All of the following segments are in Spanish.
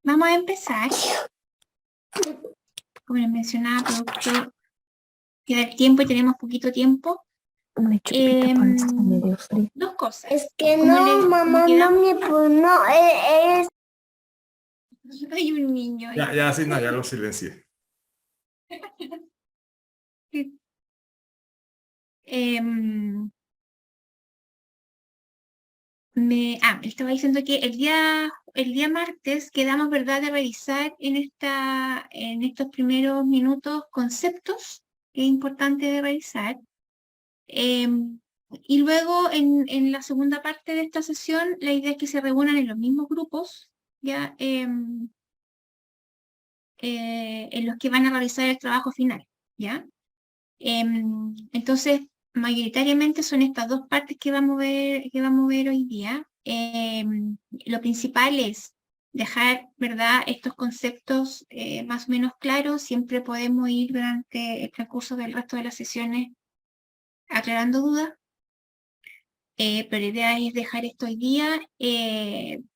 Vamos a empezar. Como les mencionaba, producto que da el tiempo y tenemos poquito tiempo. Una chupita pan está medio frío. Dos cosas. Es que Como mamá, quedamos- no me pues no, eres Hay un niño ahí. Ya, sí, no, ya lo silencié. Estaba diciendo que el día martes quedamos, ¿verdad?, de revisar en estos primeros minutos conceptos que es importante de revisar. Y luego en la segunda parte de esta sesión, la idea es que se reúnan en los mismos grupos, ya en los que van a realizar el trabajo final, ¿ya? Entonces, mayoritariamente son estas dos partes que vamos a ver hoy día. Lo principal es dejar, ¿verdad?, estos conceptos más o menos claros. Siempre podemos ir durante el transcurso del resto de las sesiones aclarando dudas. Pero la idea es dejar esto hoy día.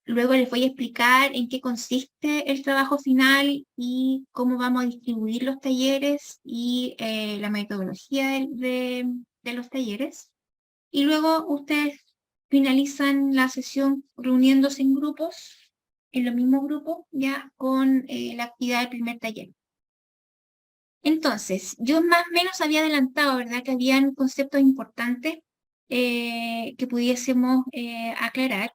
Luego les voy a explicar en qué consiste el trabajo final y cómo vamos a distribuir los talleres y la metodología de los talleres. Y luego ustedes finalizan la sesión reuniéndose en grupos, en los mismos grupos, ya con la actividad del primer taller. Entonces, yo más o menos había adelantado, ¿verdad?, que habían conceptos importantes que pudiésemos aclarar,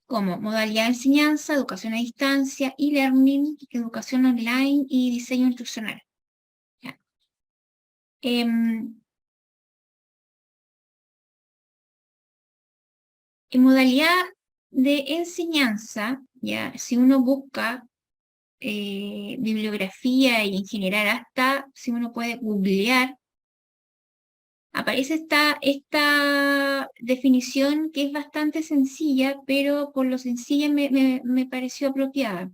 como modalidad de enseñanza, educación a distancia, e-learning, educación online y diseño instruccional. ¿Ya? En modalidad de enseñanza, ya, si uno busca bibliografía y en general hasta si uno puede googlear, aparece esta definición que es bastante sencilla, pero por lo sencilla me pareció apropiada.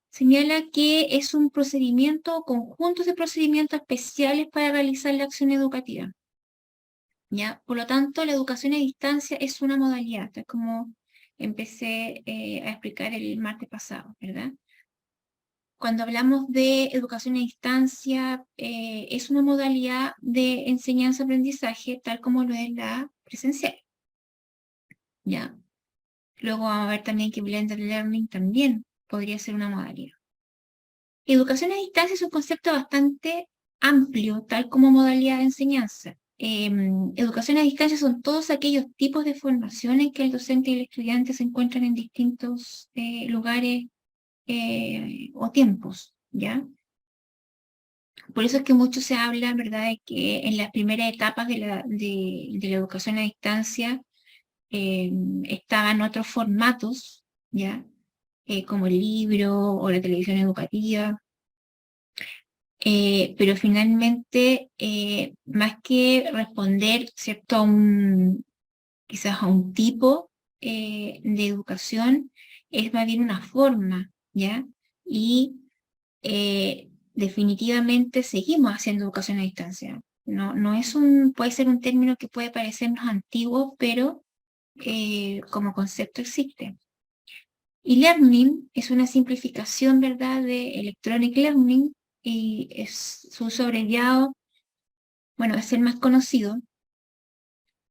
Señala que es un procedimiento, conjuntos de procedimientos especiales para realizar la acción educativa. ¿Ya? Por lo tanto, la educación a distancia es una modalidad, tal como empecé a explicar el martes pasado, ¿verdad? Cuando hablamos de educación a distancia, es una modalidad de enseñanza-aprendizaje, tal como lo es la presencial. ¿Ya? Luego vamos a ver también que Blended Learning también podría ser una modalidad. Educación a distancia es un concepto bastante amplio, tal como modalidad de enseñanza. Educación a distancia son todos aquellos tipos de formación en que el docente y el estudiante se encuentran en distintos lugares o tiempos, ¿ya? Por eso es que mucho se habla, ¿verdad?, de que en las primeras etapas de la educación a distancia estaban otros formatos, ¿ya? Como el libro o la televisión educativa. Pero finalmente, más que responder, ¿cierto?, quizás a un tipo de educación, es más bien una forma, ¿ya? Y definitivamente seguimos haciendo educación a distancia. No es puede ser un término que puede parecernos antiguo, pero como concepto existe. Y learning es una simplificación, ¿verdad?, de electronic learning, y es su abreviado, bueno, es el más conocido,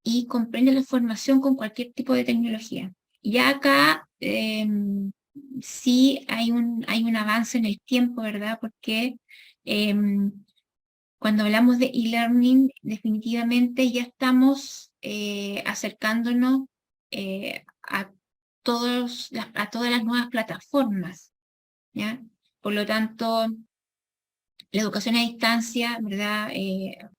y comprende la formación con cualquier tipo de tecnología. Ya acá sí hay un avance en el tiempo, ¿verdad? Porque cuando hablamos de e-learning, definitivamente ya estamos acercándonos a todas las nuevas plataformas, ¿ya? Por lo tanto, la educación a distancia, ¿verdad?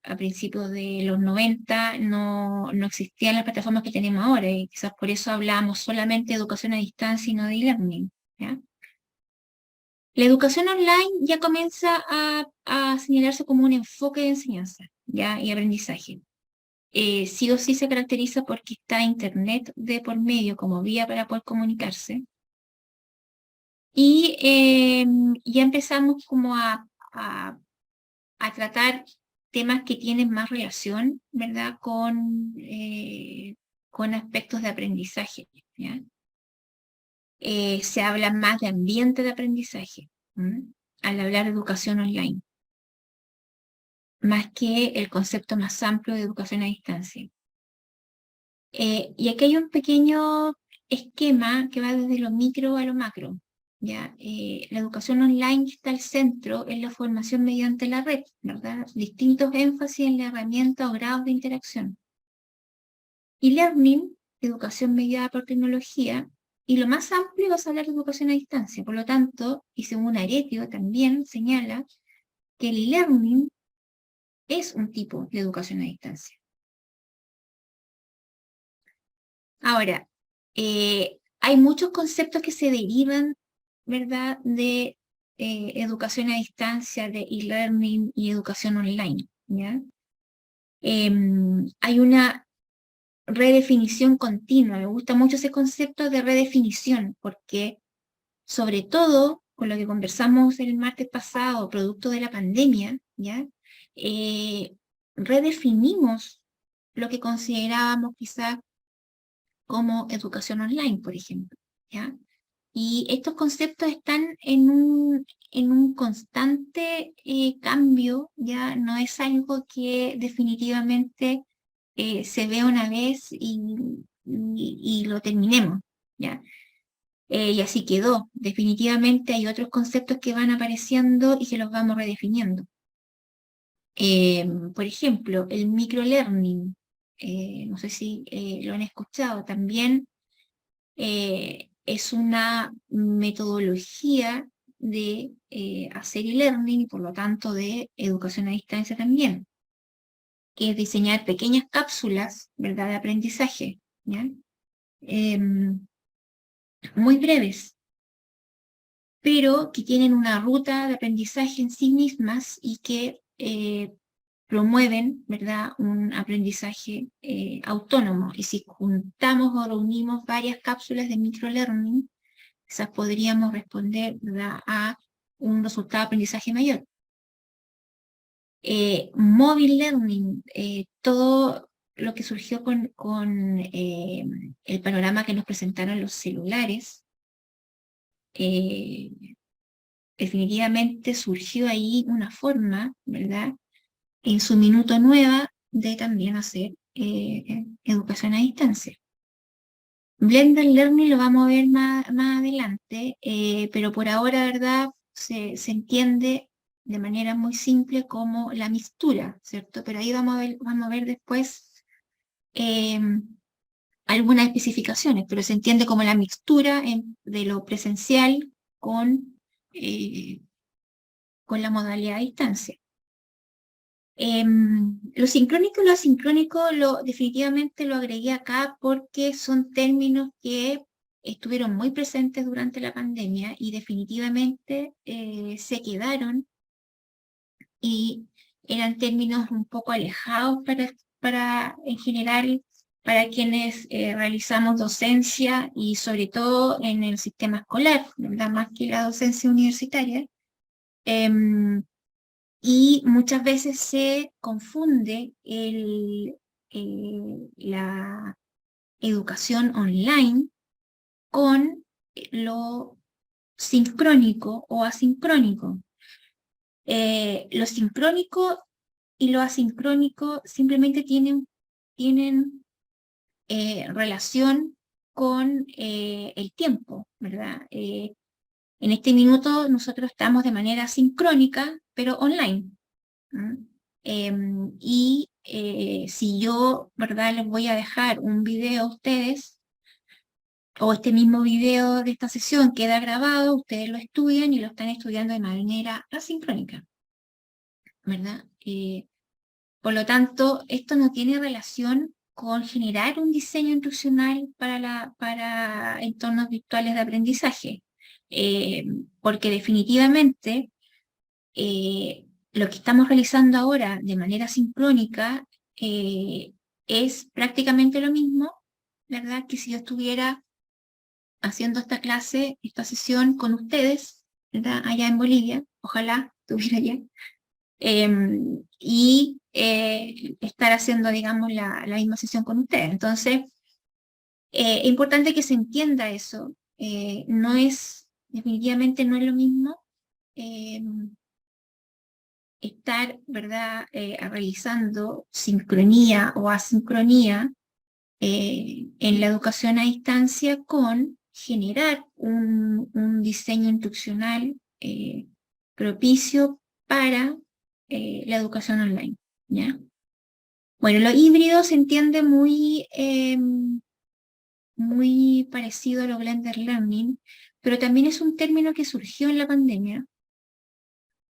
A principios de los 90 no existían las plataformas que tenemos ahora, y quizás por eso hablábamos solamente de educación a distancia y no de e-learning, ¿ya? La educación online ya comienza a señalarse como un enfoque de enseñanza, ¿ya?, y aprendizaje. Sí o sí se caracteriza porque está Internet de por medio como vía para poder comunicarse. Y ya empezamos como a tratar temas que tienen más relación, ¿verdad?, con aspectos de aprendizaje, ¿ya? se habla más de ambiente de aprendizaje, al hablar de educación online, más que el concepto más amplio de educación a distancia. Y aquí hay un pequeño esquema que va desde lo micro a lo macro. ¿Ya? La educación online está al centro en la formación mediante la red, ¿verdad? Distintos énfasis en la herramienta o grados de interacción. Y learning, educación mediada por tecnología, y lo más amplio va a hablar de educación a distancia. Por lo tanto, y según Aretio también señala que el e-learning es un tipo de educación a distancia. Ahora, hay muchos conceptos que se derivan, ¿verdad?, de educación a distancia, de e-learning y educación online, ¿ya? Hay una redefinición continua. Me gusta mucho ese concepto de redefinición, porque sobre todo con lo que conversamos el martes pasado, producto de la pandemia, ¿ya? Redefinimos lo que considerábamos quizás como educación online, por ejemplo, ¿ya? Y estos conceptos están en un constante cambio, ¿ya? No es algo que definitivamente se vea una vez y lo terminemos, ¿ya? Y así quedó. Definitivamente hay otros conceptos que van apareciendo y que los vamos redefiniendo. Por ejemplo, el microlearning, no sé si lo han escuchado, también es una metodología de hacer e-learning y por lo tanto de educación a distancia también, que es diseñar pequeñas cápsulas, ¿verdad?, de aprendizaje, ¿ya? Muy breves, pero que tienen una ruta de aprendizaje en sí mismas y que promueven, ¿verdad?, un aprendizaje autónomo. Y si juntamos o reunimos varias cápsulas de microlearning, quizás podríamos responder, ¿verdad?, a un resultado de aprendizaje mayor. Mobile learning, todo lo que surgió con el panorama que nos presentaron los celulares, definitivamente surgió ahí una forma, ¿verdad?, en su minuto nueva de también hacer educación a distancia. Blended Learning lo vamos a ver más adelante, pero por ahora, ¿verdad?, se entiende de manera muy simple como la mixtura, ¿cierto? Pero ahí vamos a ver después algunas especificaciones, pero se entiende como la mixtura de lo presencial con la modalidad a distancia. Lo sincrónico y lo asincrónico definitivamente lo agregué acá porque son términos que estuvieron muy presentes durante la pandemia y definitivamente se quedaron y eran términos un poco alejados para en general, para quienes realizamos docencia y sobre todo en el sistema escolar, ¿verdad?, más que la docencia universitaria. Y muchas veces se confunde la educación online con lo sincrónico o asincrónico. Lo sincrónico y lo asincrónico simplemente tienen relación con el tiempo, ¿verdad? En este minuto nosotros estamos de manera sincrónica, pero online. Si yo, ¿verdad?, les voy a dejar un video a ustedes, o este mismo video de esta sesión queda grabado, ustedes lo estudian y lo están estudiando de manera asincrónica, ¿verdad? Por lo tanto, esto no tiene relación con generar un diseño instruccional para entornos virtuales de aprendizaje, porque definitivamente lo que estamos realizando ahora de manera sincrónica es prácticamente lo mismo, ¿verdad?, que si yo estuviera haciendo esta clase, esta sesión con ustedes, ¿verdad?, allá en Bolivia, ojalá estuviera allá, y estar haciendo, digamos, la misma sesión con ustedes. Entonces, es importante que se entienda eso, definitivamente no es lo mismo eh, estar, ¿verdad?, realizando sincronía o asincronía en la educación a distancia con generar un diseño instruccional propicio para la educación online, ¿ya? Bueno, lo híbrido se entiende muy parecido a lo blended learning, pero también es un término que surgió en la pandemia.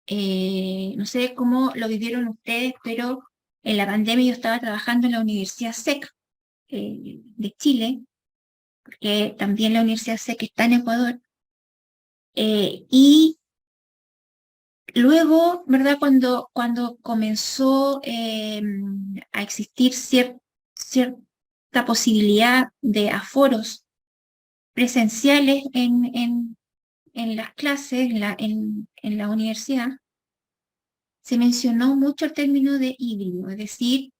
No sé cómo lo vivieron ustedes, pero en la pandemia yo estaba trabajando en la Universidad SEC de Chile, que también la Universidad SEC está en Ecuador, y luego, ¿verdad? Cuando comenzó a existir cierta posibilidad de aforos presenciales en las clases, en la universidad, se mencionó mucho el término de híbrido, es decir,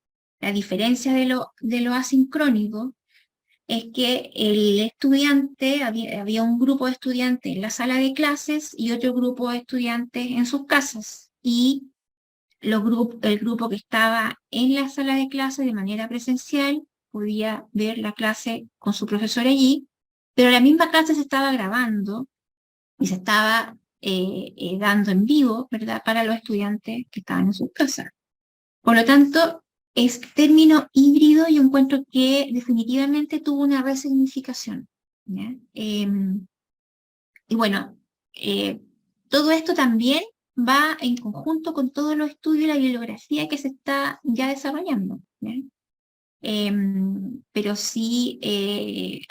la diferencia de lo asincrónico es que el estudiante, había un grupo de estudiantes en la sala de clases y otro grupo de estudiantes en sus casas. Y el grupo que estaba en la sala de clases de manera presencial podía ver la clase con su profesor allí, pero la misma clase se estaba grabando y se estaba dando en vivo, ¿verdad?, para los estudiantes que estaban en sus casas. Por lo tanto, este término híbrido yo encuentro que definitivamente tuvo una resignificación, ¿ya? Y bueno, todo esto también va en conjunto con todos los estudios y la bibliografía que se está ya desarrollando, ¿ya? Pero si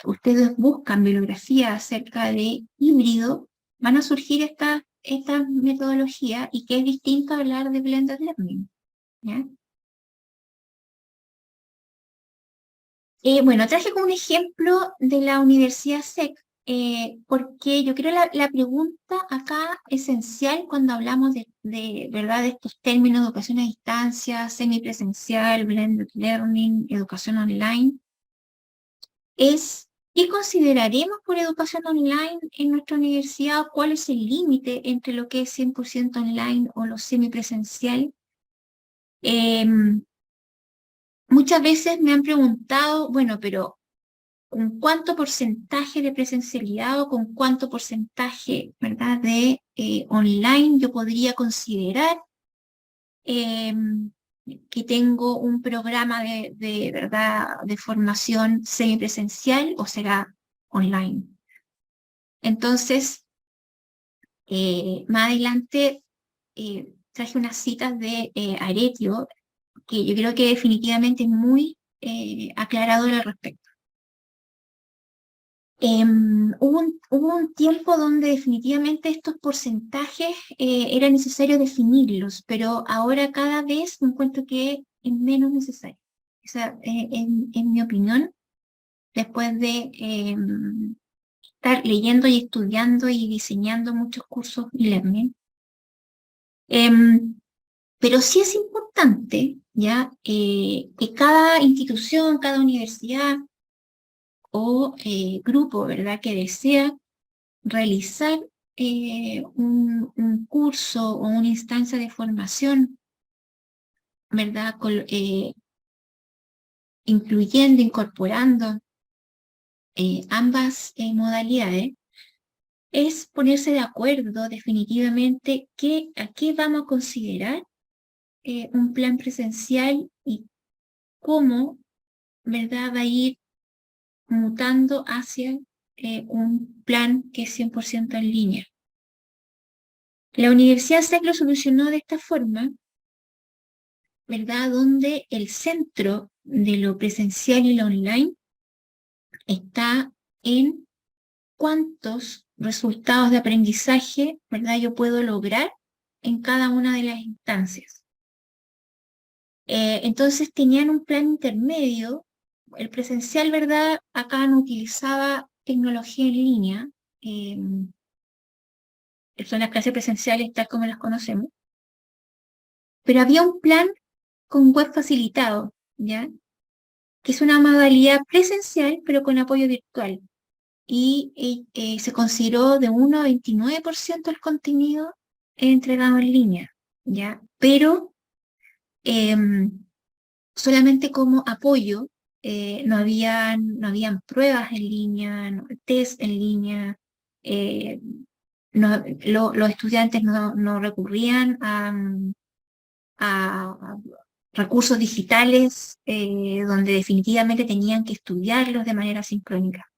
ustedes buscan bibliografía acerca de híbrido, van a surgir esta metodología y que es distinto a hablar de blended learning, ¿ya? Bueno, traje como un ejemplo de la Universidad SEC, porque yo creo la pregunta acá esencial cuando hablamos ¿verdad?, de estos términos de educación a distancia, semipresencial, blended learning, educación online, es ¿qué consideraremos por educación online en nuestra universidad? ¿Cuál es el límite entre lo que es 100% online o lo semipresencial? Muchas veces me han preguntado, bueno, pero ¿con cuánto porcentaje de presencialidad o con cuánto porcentaje, ¿verdad?, de online yo podría considerar que tengo un programa ¿verdad?, de formación semipresencial o será online? Entonces, más adelante traje unas citas de Aretio, que yo creo que definitivamente es muy aclarador al respecto. Hubo un tiempo donde definitivamente estos porcentajes era necesario definirlos, pero ahora cada vez me encuentro que es menos necesario. O sea, en mi opinión, después de estar leyendo y estudiando y diseñando muchos cursos e-learning, pero sí es importante ya que cada institución, cada universidad o grupo, ¿verdad?, que desea realizar un curso o una instancia de formación, ¿verdad?, incluyendo, incorporando ambas modalidades, es ponerse de acuerdo definitivamente a qué vamos a considerar un plan presencial y cómo, ¿verdad?, va a ir mutando hacia un plan que es 100% en línea. La Universidad SEC lo solucionó de esta forma, ¿verdad?, donde el centro de lo presencial y lo online está en cuántos resultados de aprendizaje, ¿verdad?, yo puedo lograr en cada una de las instancias. Entonces tenían un plan intermedio. El presencial, ¿verdad?, acá no utilizaba tecnología en línea, son las clases presenciales tal como las conocemos, pero había un plan con web facilitado, ¿ya?, que es una modalidad presencial pero con apoyo virtual. y se consideró de 1 a 29% el contenido entregado en línea, ¿ya? Pero solamente como apoyo, no habían pruebas en línea, test en línea, los estudiantes no recurrían a recursos digitales donde definitivamente tenían que estudiarlos de manera sincrónica.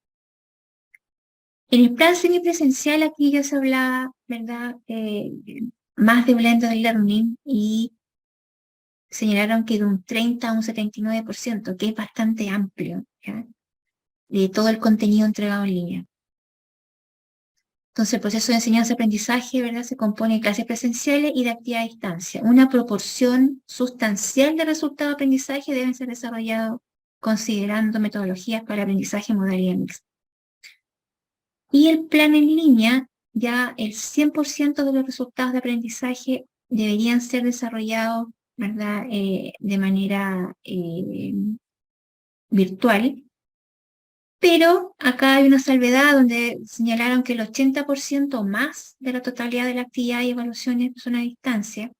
En el plan semipresencial aquí ya se hablaba, ¿verdad? Más de blended learning y señalaron que de un 30 a un 79%, que es bastante amplio, ¿ya? De todo el contenido entregado en línea. Entonces el proceso de enseñanza-aprendizaje, ¿verdad? Se compone de clases presenciales y de actividad a distancia. Una proporción sustancial de resultados de aprendizaje deben ser desarrollados considerando metodologías para el aprendizaje en modalidad mixta. Y el plan en línea, ya el 100% de los resultados de aprendizaje deberían ser desarrollados, ¿verdad? De manera virtual. Pero acá hay una salvedad donde señalaron que el 80% más de la totalidad de la actividad y evaluaciones son a distancia.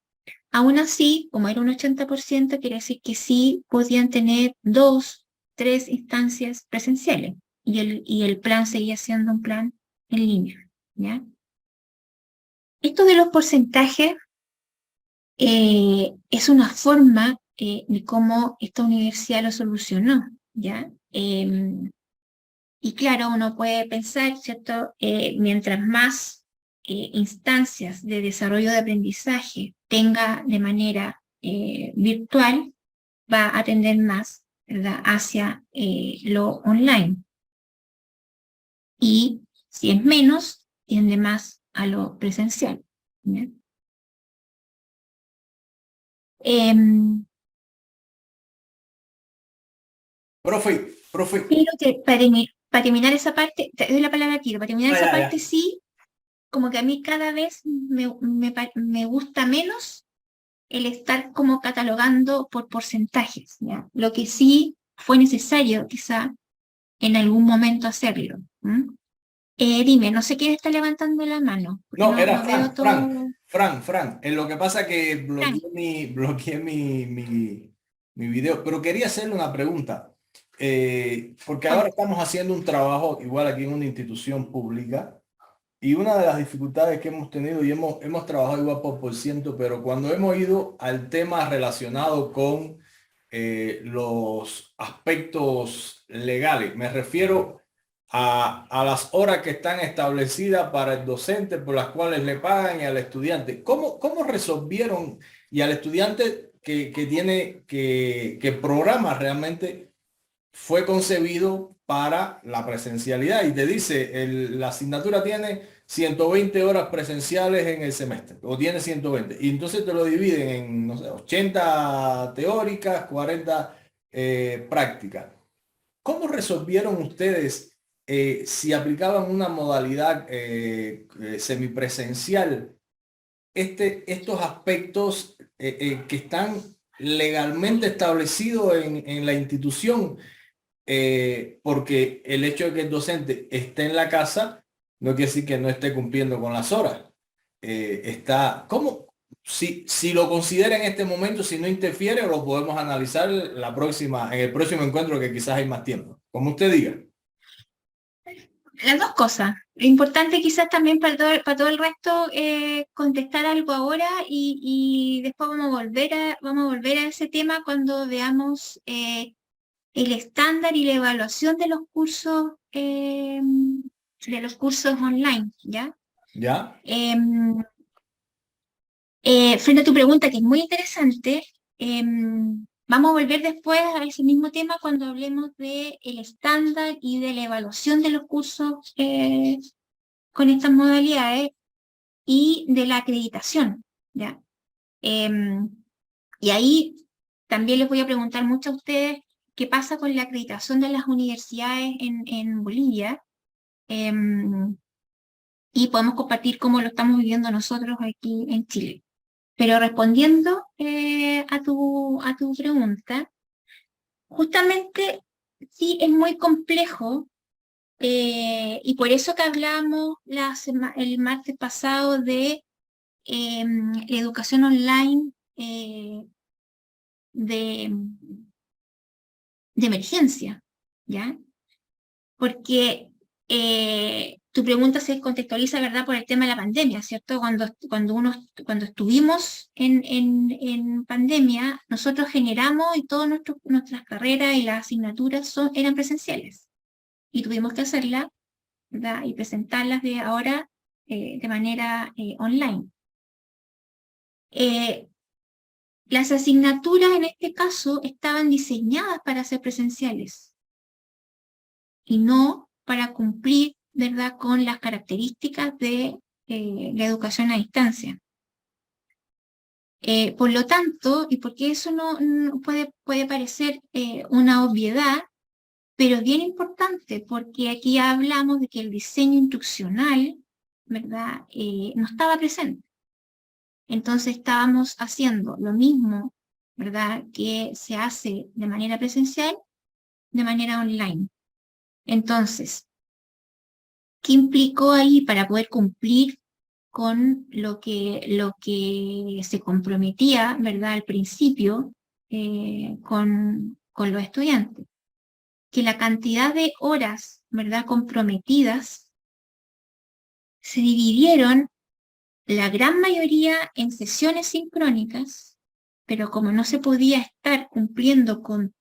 Aún así, como era un 80%, quiere decir que sí podían tener 2, 3 instancias presenciales. Y el plan seguía siendo un plan en línea, ¿ya? Esto de los porcentajes es una forma de cómo esta universidad lo solucionó, ¿ya? Y claro, uno puede pensar, ¿cierto? Mientras más instancias de desarrollo de aprendizaje tenga de manera virtual, va a tender más, ¿verdad? Hacia lo online. Y si es menos, tiende más a lo presencial, ¿ya? Profe. Pero que para terminar esa parte, te doy la palabra a Kiro, para terminar esa parte sí, como que a mí cada vez me gusta menos el estar como catalogando por porcentajes, ¿ya? Lo que sí fue necesario quizá en algún momento hacerlo. Dime, no sé quién está levantando la mano. No, era veo todo. Fran. Lo que pasa es que bloqueé mi video, pero quería hacerle una pregunta. Porque ahora estamos haciendo un trabajo igual aquí en una institución pública y una de las dificultades que hemos tenido y hemos trabajado igual por ciento, pero cuando hemos ido al tema relacionado con los aspectos legales, me refiero a las horas que están establecidas para el docente por las cuales le pagan y al estudiante. ¿Cómo resolvieron y al estudiante que tiene que el programa realmente fue concebido para la presencialidad y te dice, la asignatura tiene 120 horas presenciales en el semestre, o tiene 120, y entonces te lo dividen en, no sé, 80 teóricas, 40 prácticas? ¿Cómo resolvieron ustedes si aplicaban una modalidad semipresencial estos aspectos que están legalmente establecidos en la institución? Porque el hecho de que el docente esté en la casa no quiere decir que no esté cumpliendo con las horas. Si lo considera en este momento, si no interfiere, lo podemos analizar en el próximo encuentro, que quizás hay más tiempo. Como usted diga. Las dos cosas. Lo importante quizás también para todo el resto contestar algo ahora y después vamos a volver a ese tema cuando veamos el estándar y la evaluación de los cursos online, ¿ya? ¿Ya? Frente a tu pregunta, que es muy interesante, vamos a volver después a ese mismo tema cuando hablemos del estándar y de la evaluación de los cursos con estas modalidades y de la acreditación, ¿ya? Y ahí también les voy a preguntar mucho a ustedes qué pasa con la acreditación de las universidades en Bolivia, y podemos compartir cómo lo estamos viviendo nosotros aquí en Chile. Pero respondiendo a tu pregunta, justamente sí es muy complejo Y por eso que hablamos el martes pasado de educación online de, de emergencia, ¿ya? Porque tu pregunta se contextualiza, ¿verdad?, por el tema de la pandemia, ¿cierto? Cuando estuvimos en pandemia, nosotros generamos y todas nuestras carreras y las asignaturas eran presenciales. Y tuvimos que hacerlas, ¿verdad?, y presentarlas de ahora de manera online. Las asignaturas en este caso estaban diseñadas para ser presenciales y no para cumplir, ¿verdad?, con las características de la educación a distancia. Por lo tanto, y porque eso no puede parecer una obviedad, pero es bien importante, porque aquí hablamos de que el diseño instruccional, ¿verdad?, no estaba presente. Entonces estábamos haciendo lo mismo, ¿verdad?, que se hace de manera presencial, de manera online. Entonces, ¿qué implicó ahí para poder cumplir con lo que se comprometía, ¿verdad?, al principio con los estudiantes? Que la cantidad de horas, ¿verdad?, comprometidas se dividieron la gran mayoría en sesiones sincrónicas, pero como no se podía estar cumpliendo con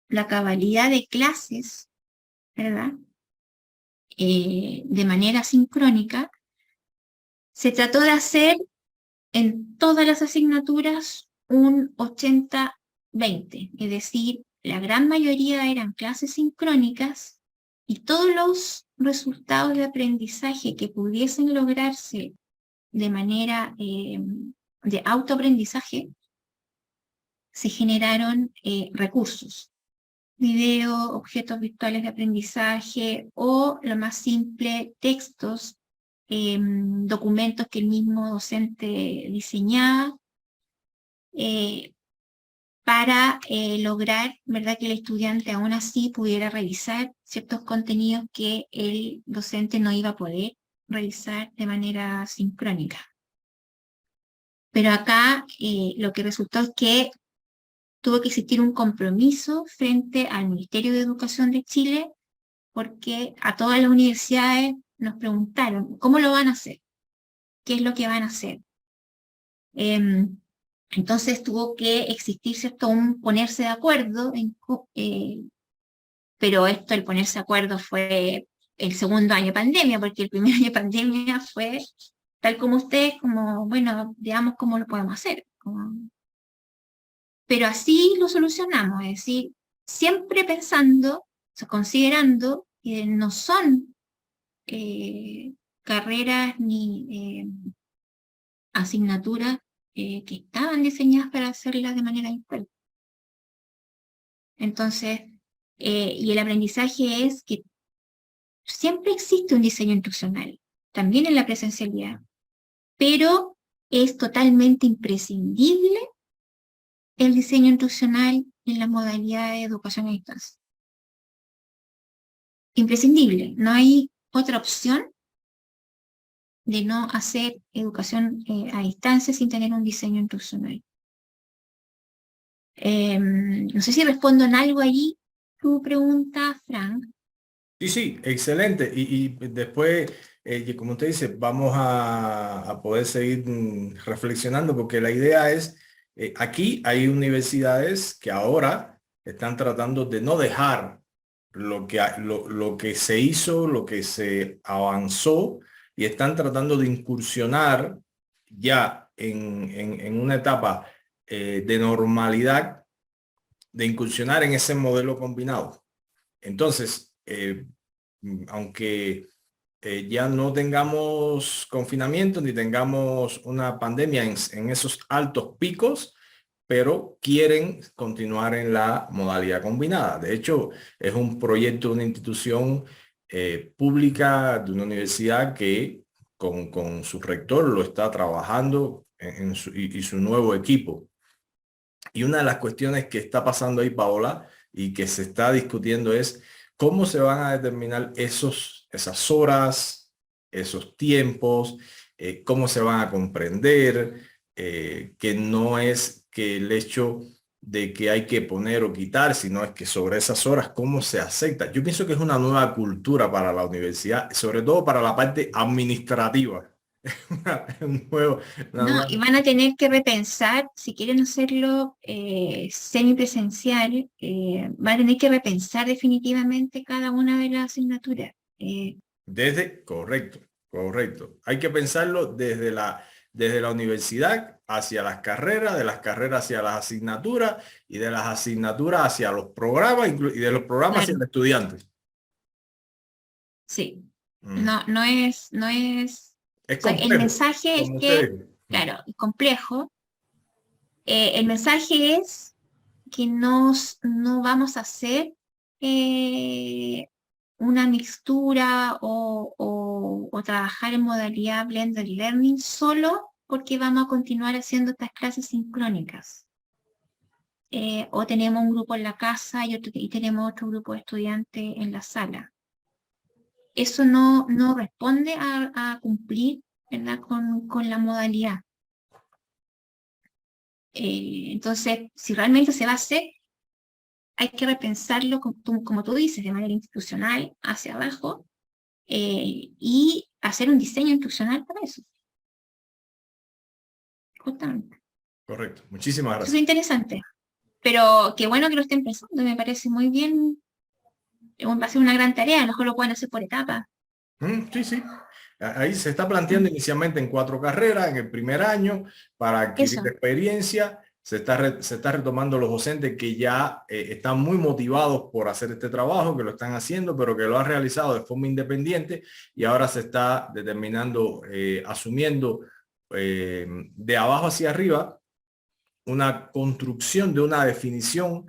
la cabalidad de clases, ¿verdad?, de manera sincrónica, se trató de hacer en todas las asignaturas un 80-20, es decir, la gran mayoría eran clases sincrónicas y todos los resultados de aprendizaje que pudiesen lograrse de manera de autoaprendizaje, se generaron recursos, video, objetos virtuales de aprendizaje o lo más simple, textos, documentos que el mismo docente diseñaba para lograr, ¿verdad?, que el estudiante aún así pudiera revisar ciertos contenidos que el docente no iba a poder realizar de manera sincrónica. Pero acá lo que resultó es que tuvo que existir un compromiso frente al Ministerio de Educación de Chile, porque a todas las universidades nos preguntaron, ¿cómo lo van a hacer? ¿Qué es lo que van a hacer? Entonces tuvo que existir, ¿cierto?, un ponerse de acuerdo, pero el ponerse de acuerdo fue el segundo año de pandemia, porque el primer año de pandemia fue tal como ustedes, como, bueno, veamos cómo lo podemos hacer. Pero así lo solucionamos, es decir, siempre pensando, o sea, considerando que no son carreras ni asignaturas que estaban diseñadas para hacerlas de manera virtual. Entonces, y el aprendizaje es que siempre existe un diseño instruccional, también en la presencialidad, pero es totalmente imprescindible el diseño instruccional en la modalidad de educación a distancia. Imprescindible, no hay otra opción de no hacer educación a distancia sin tener un diseño instruccional. No sé si respondo en algo allí tu pregunta, Frank. Sí, excelente. Y después, como usted dice, vamos a poder seguir reflexionando porque la idea es, aquí hay universidades que ahora están tratando de no dejar lo que se hizo, lo que se avanzó y están tratando de incursionar ya en una etapa de normalidad, de incursionar en ese modelo combinado. Entonces, aunque ya no tengamos confinamiento ni tengamos una pandemia en esos altos picos, pero quieren continuar en la modalidad combinada. De hecho, es un proyecto de una institución pública, de una universidad que con su rector lo está trabajando y su nuevo equipo. Y una de las cuestiones que está pasando ahí, Paola, y que se está discutiendo es ¿cómo se van a determinar esas horas, esos tiempos? ¿Cómo se van a comprender? Que no es que el hecho de que hay que poner o quitar, sino es que sobre esas horas, ¿cómo se acepta? Yo pienso que es una nueva cultura para la universidad, sobre todo para la parte administrativa. Un nuevo, una No, nueva- y van a tener que repensar, si quieren hacerlo semipresencial, van a tener que repensar definitivamente cada una de las asignaturas. Correcto, correcto. Hay que pensarlo desde la universidad hacia las carreras, de las carreras hacia las asignaturas y de las asignaturas hacia los programas y de los programas hacia Claro, el estudiante. sí. Mm. No es, Es o sea, el complejo, mensaje es como que, usted dice. claro, es complejo. El mensaje es que no vamos a hacer eh, una mixtura o trabajar en modalidad blended learning solo porque vamos a continuar haciendo estas clases sincrónicas. O tenemos un grupo en la casa y tenemos otro grupo de estudiantes en la sala. Eso no responde a cumplir, ¿verdad? con la modalidad. Entonces, si realmente se va a hacer, hay que repensarlo, como tú dices, de manera institucional, hacia abajo, y hacer un diseño instruccional para eso. Justamente. Correcto. Muchísimas Eso es gracias. interesante. Pero qué bueno que lo estén pensando, me parece muy bien. Va a ser una gran tarea, a lo mejor lo pueden hacer por etapas. Sí, sí. Ahí se está planteando Mm, inicialmente en 4 carreras, en el primer año, para adquirir Eso, experiencia. Se está retomando los docentes que ya están muy motivados por hacer este trabajo, que lo están haciendo, pero que lo han realizado de forma independiente y ahora se está determinando, asumiendo de abajo hacia arriba una construcción de una definición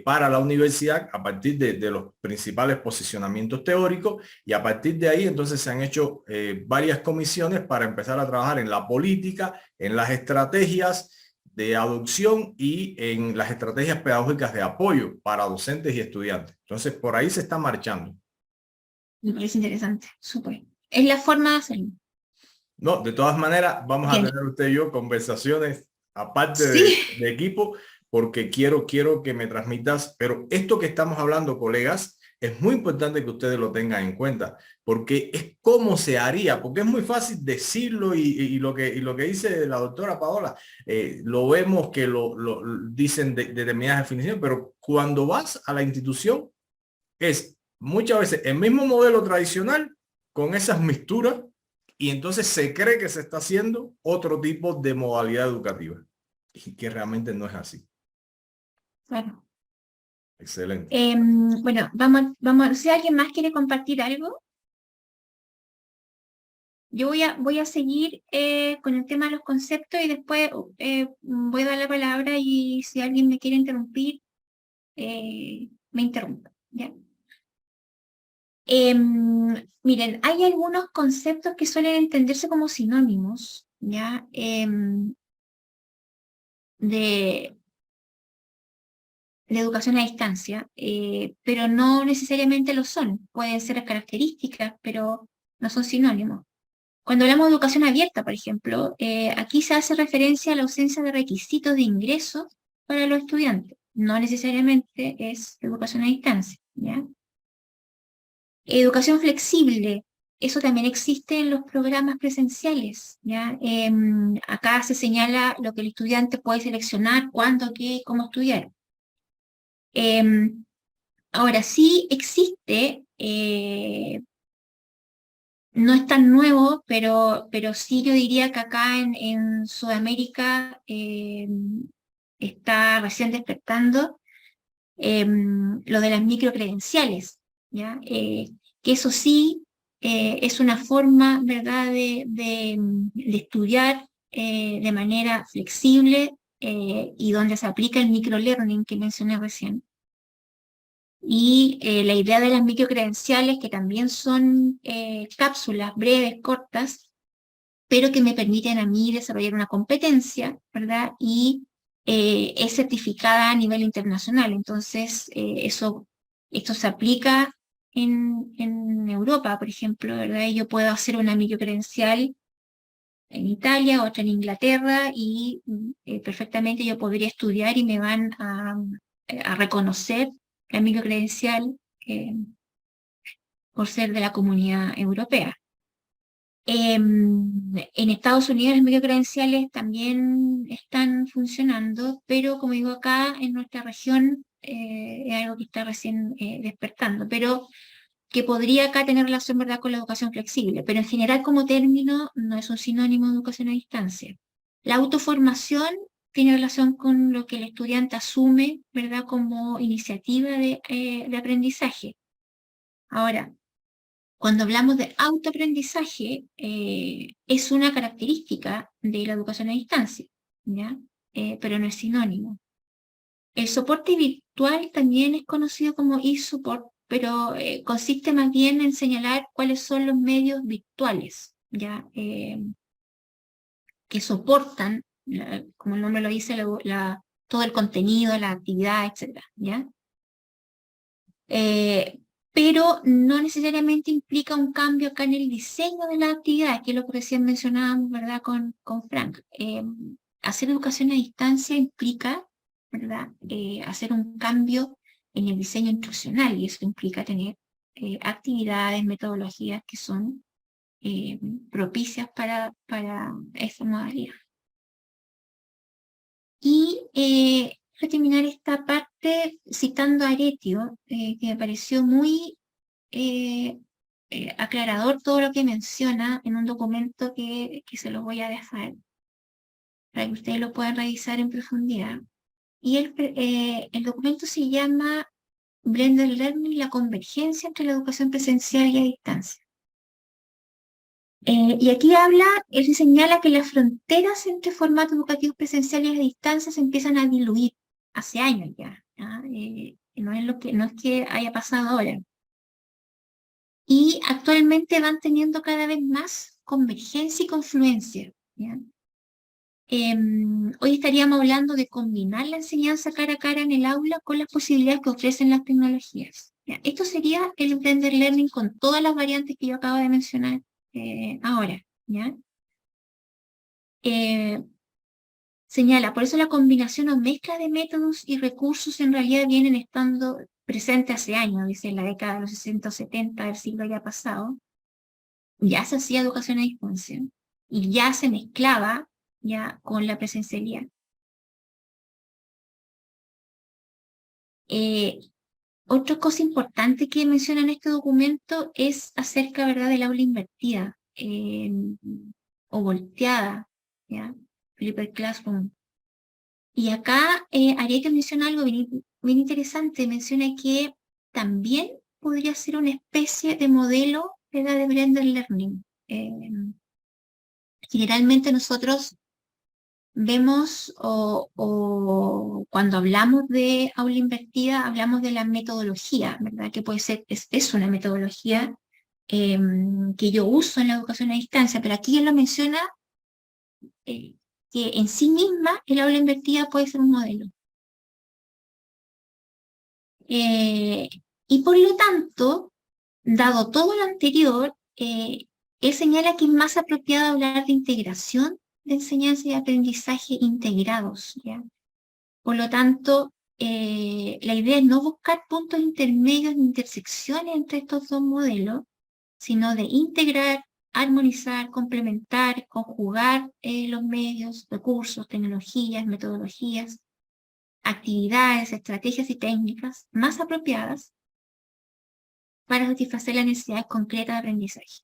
para la universidad a partir de los principales posicionamientos teóricos y a partir de ahí entonces se han hecho varias comisiones para empezar a trabajar en la política, en las estrategias de adopción y en las estrategias pedagógicas de apoyo para docentes y estudiantes. Entonces por ahí se está marchando. me parece interesante, súper. Es la forma de hacerlo. No, de todas maneras, vamos a Bien. tener usted y yo conversaciones aparte Sí, de equipo, porque quiero que me transmitas, pero esto que estamos hablando, colegas, es muy importante que ustedes lo tengan en cuenta, porque es cómo se haría, porque es muy fácil decirlo y lo que dice la doctora Paola, lo vemos que lo dicen de determinadas definiciones, pero cuando vas a la institución es muchas veces el mismo modelo tradicional con esas mixturas y entonces se cree que se está haciendo otro tipo de modalidad educativa y que realmente no es así. claro. Excelente. Bueno, si alguien más quiere compartir algo, yo voy a seguir con el tema de los conceptos y después voy a dar la palabra y si alguien me quiere interrumpir, me interrumpa, ¿ya? Miren, hay algunos conceptos que suelen entenderse como sinónimos, ¿ya? De educación a distancia, pero no necesariamente lo son. Pueden ser características, pero no son sinónimos. Cuando hablamos de educación abierta, por ejemplo, aquí se hace referencia a la ausencia de requisitos de ingreso para los estudiantes. No necesariamente es educación a distancia, ¿ya? Educación flexible, eso también existe en los programas presenciales, ¿ya? Acá se señala lo que el estudiante puede seleccionar, cuándo, qué, cómo estudiar. Ahora sí existe, no es tan nuevo, pero sí yo diría que acá en Sudamérica está recién despertando lo de las microcredenciales, ¿ya? Que eso sí es una forma, ¿verdad?, de estudiar de manera flexible y donde se aplica el microlearning que mencioné recién. Y la idea de las microcredenciales, que también son cápsulas breves, cortas, pero que me permiten a mí desarrollar una competencia, ¿verdad? Y es certificada a nivel internacional. Entonces, eso Esto se aplica en Europa, por ejemplo, ¿verdad? Yo puedo hacer una microcredencial en Italia, otra en Inglaterra, y perfectamente yo podría estudiar y me van a reconocer la microcredencial por ser de la Comunidad Europea. En Estados Unidos las microcredenciales también están funcionando, pero como digo acá en nuestra región es algo que está recién despertando, pero que podría acá tener relación, ¿verdad?, con la educación flexible, pero en general como término no es un sinónimo de educación a distancia. La autoformación tiene relación con lo que el estudiante asume, ¿verdad?, como iniciativa de aprendizaje. Ahora, cuando hablamos de autoaprendizaje, es una característica de la educación a distancia, ¿ya? Pero no es sinónimo. El soporte virtual también es conocido como e-support, pero consiste más bien en señalar cuáles son los medios virtuales, ¿ya? Que soportan, como el nombre lo dice, todo el contenido, la actividad, etc., ¿ya? Pero no necesariamente implica un cambio acá en el diseño de la actividad, que es lo que recién mencionábamos, ¿verdad?, con Frank. Hacer educación a distancia implica, ¿verdad?, hacer un cambio en el diseño instruccional, y eso implica tener actividades, metodologías que son propicias para esa modalidad. Y quiero terminar esta parte citando a Aretio, que me pareció muy aclarador todo lo que menciona en un documento que se los voy a dejar para que ustedes lo puedan revisar en profundidad. Y el documento se llama Blended Learning, la convergencia entre la educación presencial y a distancia. Y aquí él señala que las fronteras entre formatos educativos presenciales y a distancia se empiezan a diluir hace años ya. No es que haya pasado ahora. Y actualmente van teniendo cada vez más convergencia y confluencia, ¿ya? Hoy estaríamos hablando de combinar la enseñanza cara a cara en el aula con las posibilidades que ofrecen las tecnologías, ¿ya? Esto sería el Blended Learning con todas las variantes que yo acabo de mencionar ahora, ¿ya? Señala, por eso la combinación o mezcla de métodos y recursos en realidad vienen estando presentes hace años, dice en la década de los 60 o 70 del siglo ya pasado. Ya se hacía educación a distancia y ya se mezclaba ya con la presencialidad. Otra cosa importante que menciona en este documento es acerca, ¿verdad?, del aula invertida o volteada, ¿ya? Flipped Classroom. Y acá Aretio menciona algo bien interesante, menciona que también podría ser una especie de modelo, ¿verdad?, de Blended Learning. Generalmente nosotros vemos o cuando hablamos de aula invertida, hablamos de la metodología, ¿verdad?, que puede ser, es una metodología que yo uso en la educación a distancia, pero aquí él lo menciona que en sí misma el aula invertida puede ser un modelo. Y por lo tanto, dado todo lo anterior, él señala que es más apropiado hablar de integración de enseñanza y aprendizaje integrados, ¿ya? Por lo tanto, la idea es no buscar puntos intermedios ni intersecciones entre estos dos modelos, sino de integrar, armonizar, complementar, conjugar los medios, recursos, tecnologías, metodologías, actividades, estrategias y técnicas más apropiadas para satisfacer las necesidades concretas de aprendizaje.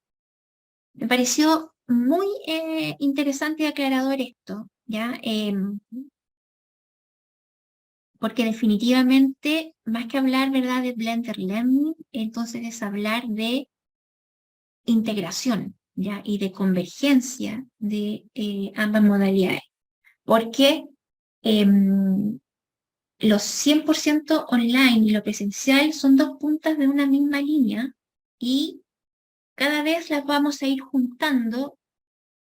Me pareció muy interesante y aclarador esto, ¿ya? Porque definitivamente, más que hablar, ¿verdad?, de Blended Learning, entonces es hablar de integración, ¿ya?, y de convergencia de ambas modalidades. Porque los 100% online y lo presencial son dos puntas de una misma línea y cada vez las vamos a ir juntando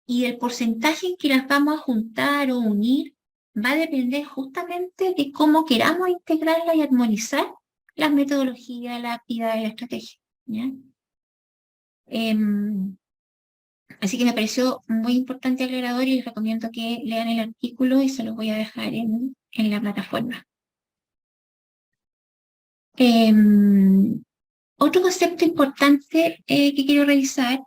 y el porcentaje en que las vamos a juntar o unir va a depender justamente de cómo queramos integrarla y armonizar las metodologías, la actividad y la estrategia, ¿ya? Así que me pareció muy importante el aclarador y les recomiendo que lean el artículo y se los voy a dejar en la plataforma. Otro concepto importante que quiero revisar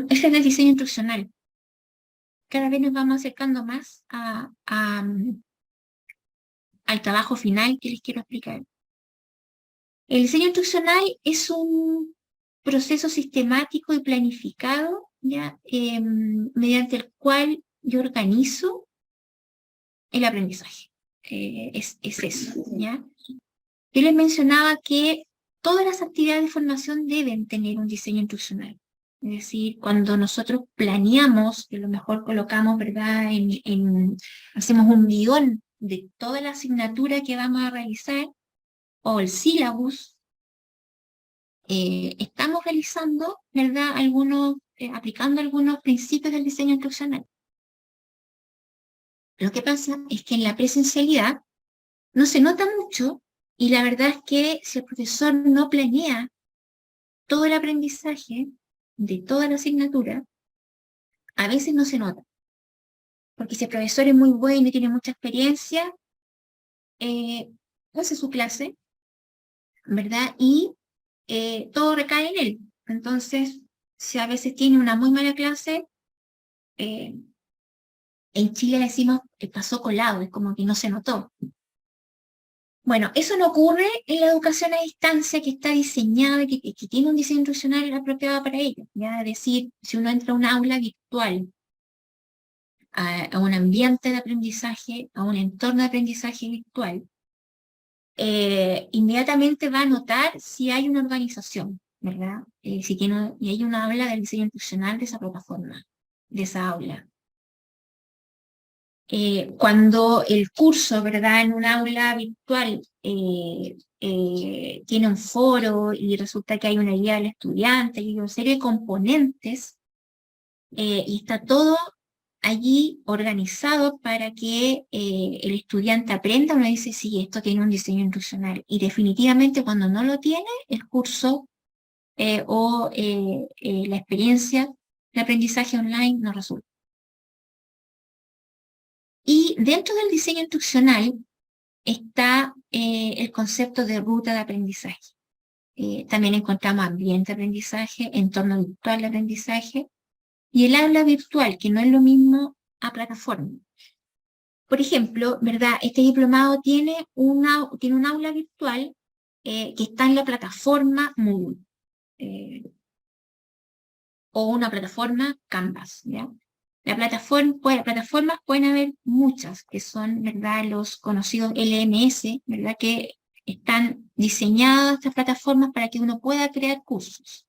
es el del diseño instruccional. Cada vez nos vamos acercando más al trabajo final que les quiero explicar. El diseño instruccional es un proceso sistemático y planificado, ¿ya? Mediante el cual yo organizo el aprendizaje. Es eso, ¿ya? Yo les mencionaba que todas las actividades de formación deben tener un diseño instruccional. Es decir, cuando nosotros planeamos, que a lo mejor colocamos, ¿verdad? Hacemos un guión de toda la asignatura que vamos a realizar, o el sílabus, estamos realizando, ¿verdad? Aplicando algunos principios del diseño instruccional. Lo que pasa es que en la presencialidad no se nota mucho, y la verdad es que si el profesor no planea todo el aprendizaje de toda la asignatura, a veces no se nota. Porque si el profesor es muy bueno y tiene mucha experiencia, hace su clase, ¿verdad? Y todo recae en él. Entonces, si a veces tiene una muy mala clase, en Chile decimos que pasó colado, es como que no se notó. Bueno, eso no ocurre en la educación a distancia, que está diseñada, que tiene un diseño instruccional apropiado para ello. ¿Ya? Es decir, si uno entra a un aula virtual, a un ambiente de aprendizaje, a un entorno de aprendizaje virtual, inmediatamente va a notar si hay una organización, ¿verdad? Y hay una aula del diseño instruccional de esa plataforma, de esa aula. Cuando el curso, ¿verdad? En un aula virtual tiene un foro y resulta que hay una guía del estudiante y una serie de componentes, y está todo allí organizado para que el estudiante aprenda, uno dice, sí, esto tiene un diseño instruccional. Y definitivamente cuando no lo tiene, el curso la experiencia de aprendizaje online no resulta. Y dentro del diseño instruccional está el concepto de ruta de aprendizaje. También encontramos ambiente de aprendizaje, entorno virtual de aprendizaje, y el aula virtual, que no es lo mismo a plataforma. Por ejemplo, ¿verdad? Este diplomado tiene un aula virtual que está en la plataforma Moodle, o una plataforma Canvas, ¿ya? Plataformas pueden haber muchas, que son, ¿verdad?, los conocidos LMS, ¿verdad?, que están diseñadas estas plataformas para que uno pueda crear cursos.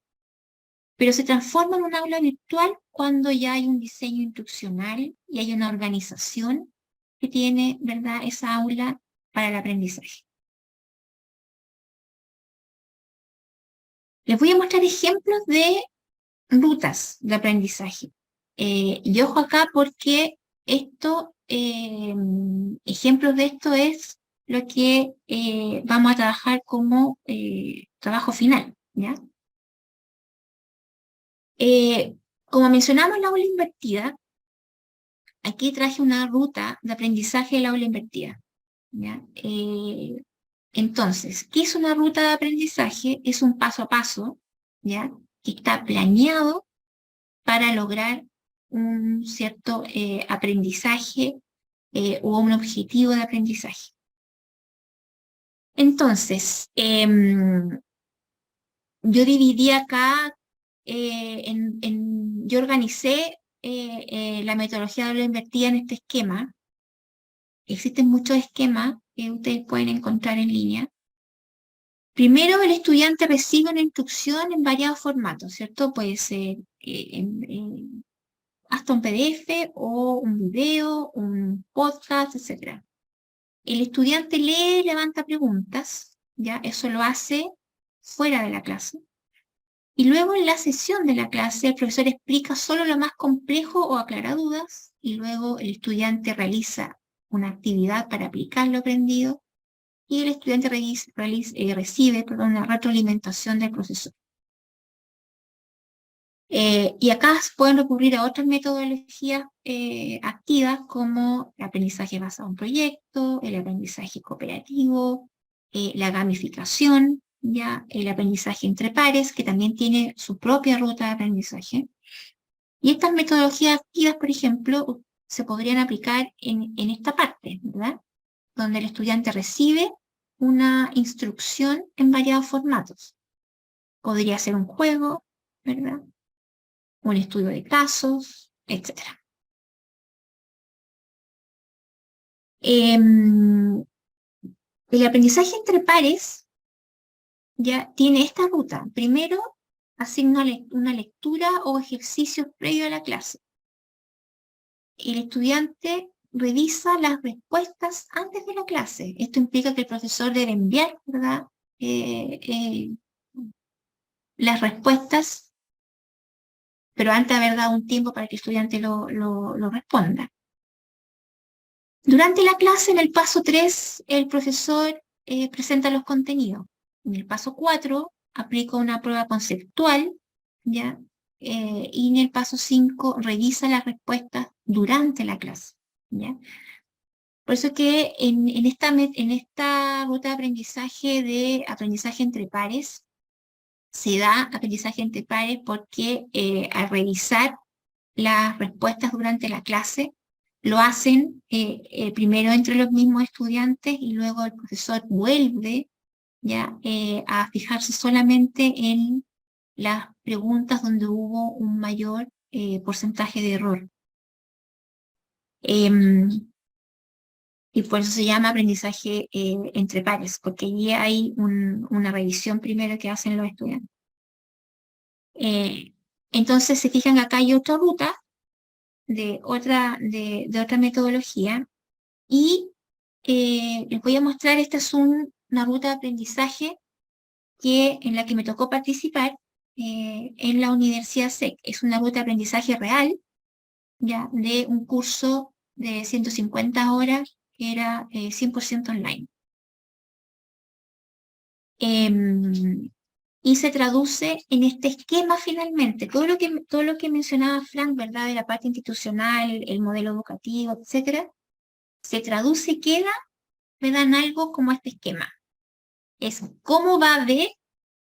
Pero se transforma en un aula virtual cuando ya hay un diseño instruccional y hay una organización que tiene, ¿verdad?, esa aula para el aprendizaje. Les voy a mostrar ejemplos de rutas de aprendizaje. Y ojo acá porque ejemplos de esto es lo que vamos a trabajar como trabajo final, ¿ya? Como mencionamos la aula invertida, aquí traje una ruta de aprendizaje de la aula invertida, ¿ya? Entonces, ¿qué es una ruta de aprendizaje? Es un paso a paso, ¿ya?, que está planeado para lograr un cierto aprendizaje o un objetivo de aprendizaje. Entonces, yo dividí acá, yo organicé la metodología de aula invertida en este esquema. Existen muchos esquemas que ustedes pueden encontrar en línea. Primero, el estudiante recibe una instrucción en variados formatos, ¿cierto? Puede ser hasta un PDF o un video, un podcast, etc. El estudiante lee y levanta preguntas, ¿ya? Eso lo hace fuera de la clase. Y luego en la sesión de la clase el profesor explica solo lo más complejo o aclara dudas, y luego el estudiante realiza una actividad para aplicar lo aprendido, y el estudiante recibe una retroalimentación del profesor. Y acá pueden recurrir a otras metodologías activas como el aprendizaje basado en proyectos, el aprendizaje cooperativo, la gamificación, ya el aprendizaje entre pares, que también tiene su propia ruta de aprendizaje. Y estas metodologías activas, por ejemplo, se podrían aplicar en esta parte, ¿verdad? Donde el estudiante recibe una instrucción en variados formatos. Podría ser un juego, ¿verdad? Un estudio de casos, etc. El aprendizaje entre pares ya tiene esta ruta. Primero, asigna una lectura o ejercicios previo a la clase. El estudiante revisa las respuestas antes de la clase. Esto implica que el profesor debe enviar, ¿verdad? Las respuestas, pero antes de haber dado un tiempo para que el estudiante lo responda. Durante la clase, en el paso 3, el profesor presenta los contenidos. En el paso 4, aplica una prueba conceptual, ¿ya? Y en el paso 5, revisa las respuestas durante la clase, ¿ya? Por eso que en esta ruta de aprendizaje entre pares, se da aprendizaje entre pares porque al revisar las respuestas durante la clase, lo hacen primero entre los mismos estudiantes y luego el profesor vuelve ya a fijarse solamente en las preguntas donde hubo un mayor porcentaje de error. Y por eso se llama aprendizaje entre pares, porque allí hay una revisión primero que hacen los estudiantes. Entonces se fijan que acá hay otra ruta de otra metodología y les voy a mostrar, esta es una ruta de aprendizaje en la que me tocó participar en la Universidad SEC. Es una ruta de aprendizaje real, ya, de un curso de 150 horas que era 100% online. Y se traduce en este esquema finalmente. Todo lo que mencionaba Frank, ¿verdad? De la parte institucional, el modelo educativo, etcétera, se traduce y queda, ¿verdad? En algo como este esquema. Es cómo va a ver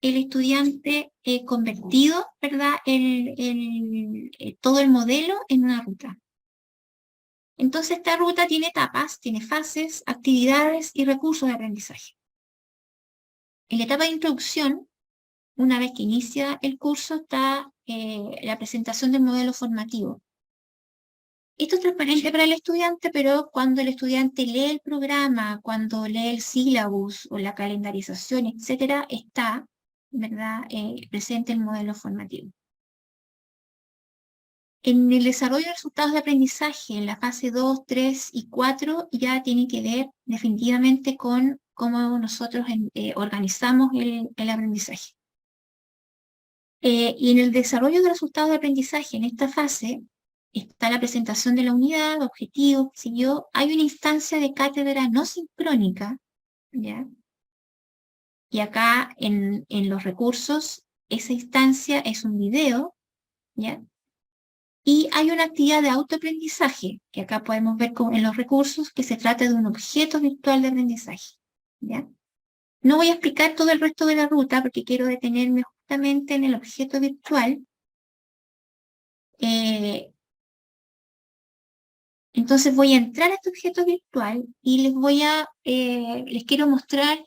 el estudiante convertido, ¿verdad? Todo el modelo en una ruta. Entonces esta ruta tiene etapas, tiene fases, actividades y recursos de aprendizaje. En la etapa de introducción, una vez que inicia el curso, está la presentación del modelo formativo. Esto es transparente para el estudiante, pero cuando el estudiante lee el programa, cuando lee el sílabus o la calendarización, etcétera, está, ¿verdad?, presente el modelo formativo. En el desarrollo de resultados de aprendizaje, en la fase 2, 3 y 4, ya tiene que ver definitivamente con cómo nosotros organizamos el aprendizaje. Y en el desarrollo de resultados de aprendizaje, en esta fase, está la presentación de la unidad, objetivos, hay una instancia de cátedra no sincrónica, ¿ya? Y acá en los recursos, esa instancia es un video, ¿ya? Y hay una actividad de autoaprendizaje, que acá podemos ver en los recursos, que se trata de un objeto virtual de aprendizaje, ¿ya? No voy a explicar todo el resto de la ruta, porque quiero detenerme justamente en el objeto virtual. Entonces voy a entrar a este objeto virtual y les quiero mostrar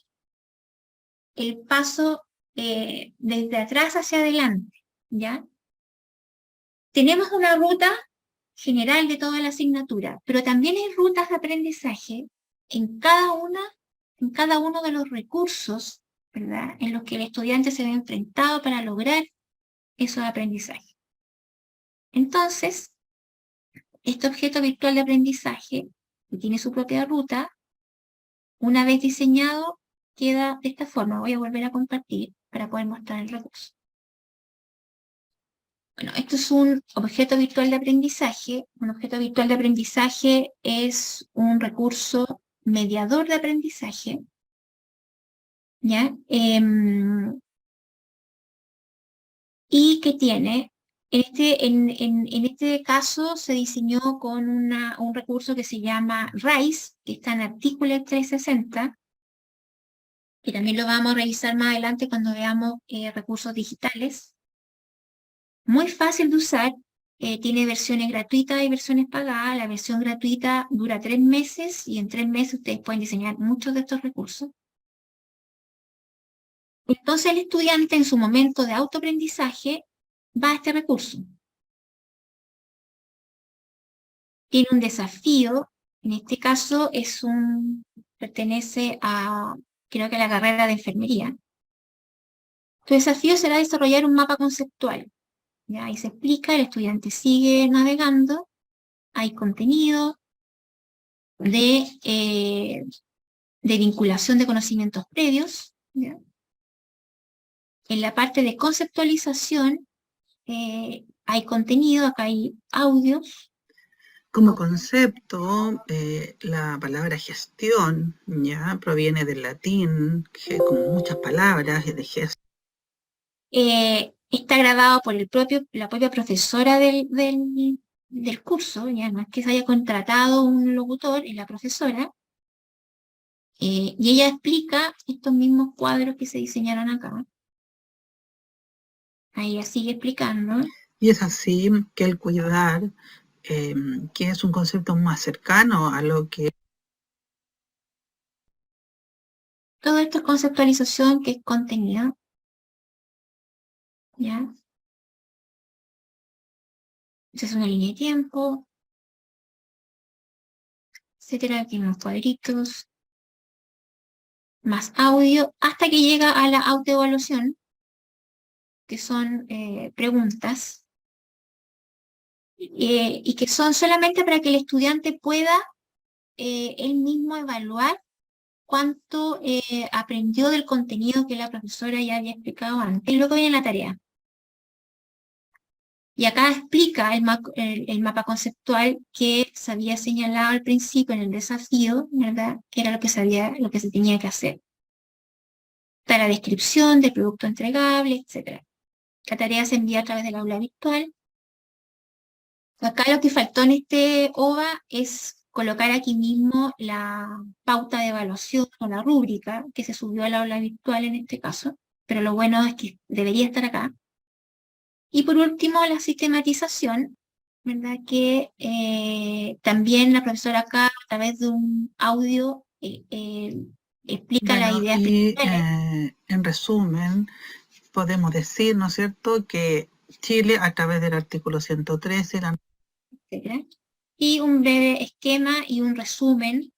el paso desde atrás hacia adelante, ¿ya? Tenemos una ruta general de toda la asignatura, pero también hay rutas de aprendizaje en cada uno de los recursos, ¿verdad?, en los que el estudiante se ve enfrentado para lograr esos aprendizajes. Entonces, este objeto virtual de aprendizaje, que tiene su propia ruta, una vez diseñado, queda de esta forma. Voy a volver a compartir para poder mostrar el recurso. Bueno, esto es un objeto virtual de aprendizaje. Un objeto virtual de aprendizaje es un recurso mediador de aprendizaje ¿ya? Y que tiene, en este caso se diseñó con un recurso que se llama RISE, que está en Articulate 360, que también lo vamos a revisar más adelante cuando veamos recursos digitales. Muy fácil de usar, tiene versiones gratuitas y versiones pagadas. La versión gratuita dura 3 meses y en 3 meses ustedes pueden diseñar muchos de estos recursos. Entonces el estudiante en su momento de autoaprendizaje va a este recurso. Tiene un desafío, en este caso pertenece a, creo que a la carrera de enfermería. Tu desafío será desarrollar un mapa conceptual. ¿Ya? Ahí se explica, el estudiante sigue navegando, hay contenido de vinculación de conocimientos previos. ¿Ya? En la parte de conceptualización hay contenido, acá hay audios. Como concepto, la palabra gestión ya proviene del latín, como muchas palabras, de gesto. Está grabado por la propia profesora del curso, ya no es que se haya contratado un locutor, es la profesora, y ella explica estos mismos cuadros que se diseñaron acá. Ahí ella sigue explicando. Y es así que el cuidar, que es un concepto más cercano a lo que... Todo esto es conceptualización, que es contenido. ¿Ya? Esa es una línea de tiempo, etcétera, aquí unos cuadritos, más audio, hasta que llega a la autoevaluación, que son preguntas, y que son solamente para que el estudiante pueda él mismo evaluar cuánto aprendió del contenido que la profesora ya había explicado antes. Y luego viene la tarea. Y acá explica el mapa conceptual que se había señalado al principio en el desafío, ¿verdad? Que era lo que se tenía que hacer. Está la descripción del producto entregable, etc. La tarea se envía a través del aula virtual. Acá lo que faltó en este OVA es colocar aquí mismo la pauta de evaluación o la rúbrica que se subió al aula virtual en este caso, pero lo bueno es que debería estar acá. Y por último, la sistematización, ¿verdad? Que también la profesora acá, a través de un audio, explica las ideas principales. En resumen, podemos decir, ¿no es cierto?, que Chile, a través del artículo 113, etcétera, y un breve esquema y un resumen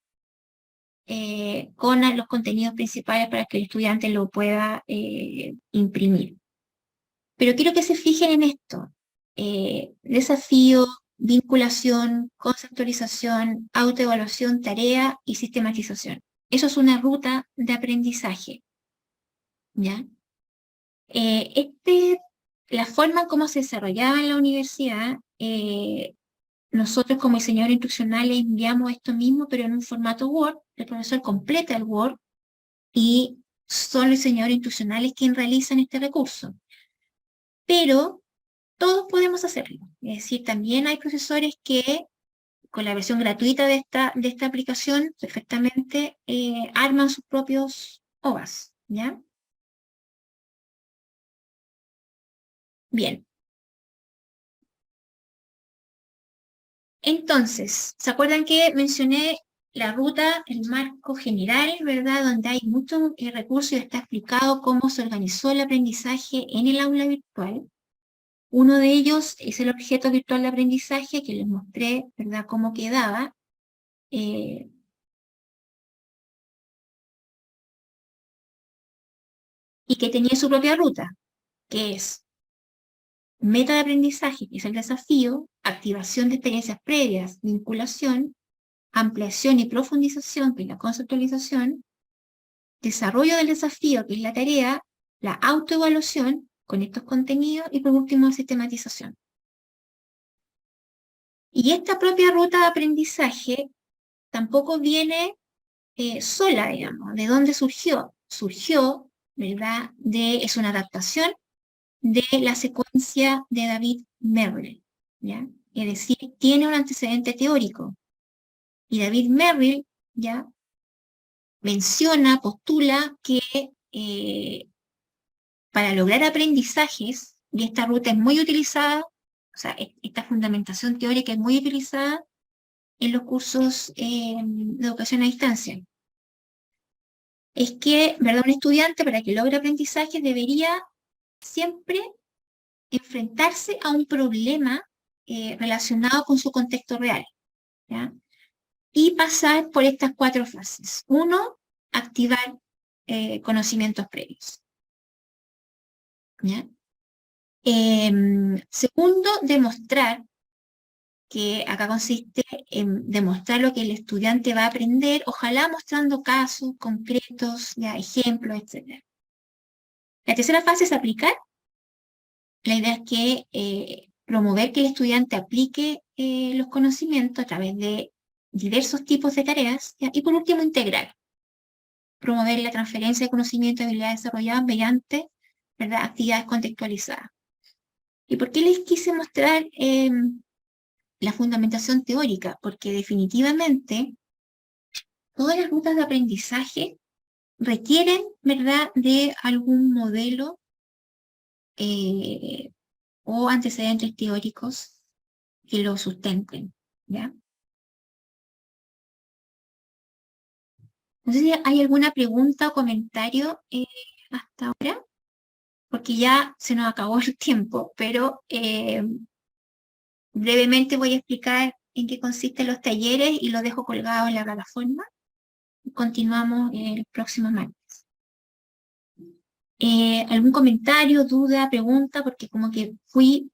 con los contenidos principales para que el estudiante lo pueda imprimir. Pero quiero que se fijen en esto. Desafío, vinculación, conceptualización, autoevaluación, tarea y sistematización. Eso es una ruta de aprendizaje. ¿Ya? La forma en cómo se desarrollaba en la universidad, nosotros como diseñadores instruccionales enviamos esto mismo, pero en un formato Word. El profesor completa el Word y son los diseñadores instruccionales quienes realizan este recurso. Pero todos podemos hacerlo. Es decir, también hay profesores que con la versión gratuita de esta aplicación perfectamente arman sus propios OVAs, ¿ya? Bien. Entonces, ¿se acuerdan que mencioné la ruta, el marco general, ¿verdad? Donde hay muchos recursos y está explicado cómo se organizó el aprendizaje en el aula virtual. Uno de ellos es el objeto virtual de aprendizaje que les mostré, ¿verdad? Cómo quedaba. Y que tenía su propia ruta, que es meta de aprendizaje, que es el desafío, activación de experiencias previas, vinculación, ampliación y profundización, que es la conceptualización, desarrollo del desafío, que es la tarea, la autoevaluación con estos contenidos y por último sistematización. Y esta propia ruta de aprendizaje tampoco viene sola, digamos. ¿De dónde surgió? surgió, ¿verdad? Es una adaptación de la secuencia de David Merrill, ¿ya? Es decir, tiene un antecedente teórico. Y David Merrill, ¿ya? Menciona, postula que para lograr aprendizajes, y esta ruta es muy utilizada, o sea, esta fundamentación teórica es muy utilizada en los cursos de educación a distancia. Es que, ¿verdad? Un estudiante para que logre aprendizaje debería siempre enfrentarse a un problema relacionado con su contexto real, ¿ya? Y pasar por estas 4 fases. 1, activar conocimientos previos, ¿ya? Segundo, demostrar, que acá consiste en demostrar lo que el estudiante va a aprender, ojalá mostrando casos concretos, ya, ejemplos, etc. La tercera fase es aplicar. La idea es que promover que el estudiante aplique los conocimientos a través de diversos tipos de tareas, ¿ya? Y por último, integrar. Promover la transferencia de conocimiento y habilidades desarrolladas mediante, ¿verdad?, actividades contextualizadas. ¿Y por qué les quise mostrar la fundamentación teórica? Porque definitivamente todas las rutas de aprendizaje requieren, ¿verdad?, de algún modelo o antecedentes teóricos que lo sustenten, ¿ya? No sé si hay alguna pregunta o comentario hasta ahora, porque ya se nos acabó el tiempo, pero brevemente voy a explicar en qué consisten los talleres y lo dejo colgado en la plataforma. Continuamos el próximo martes. ¿Algún comentario, duda, pregunta? Porque como que fui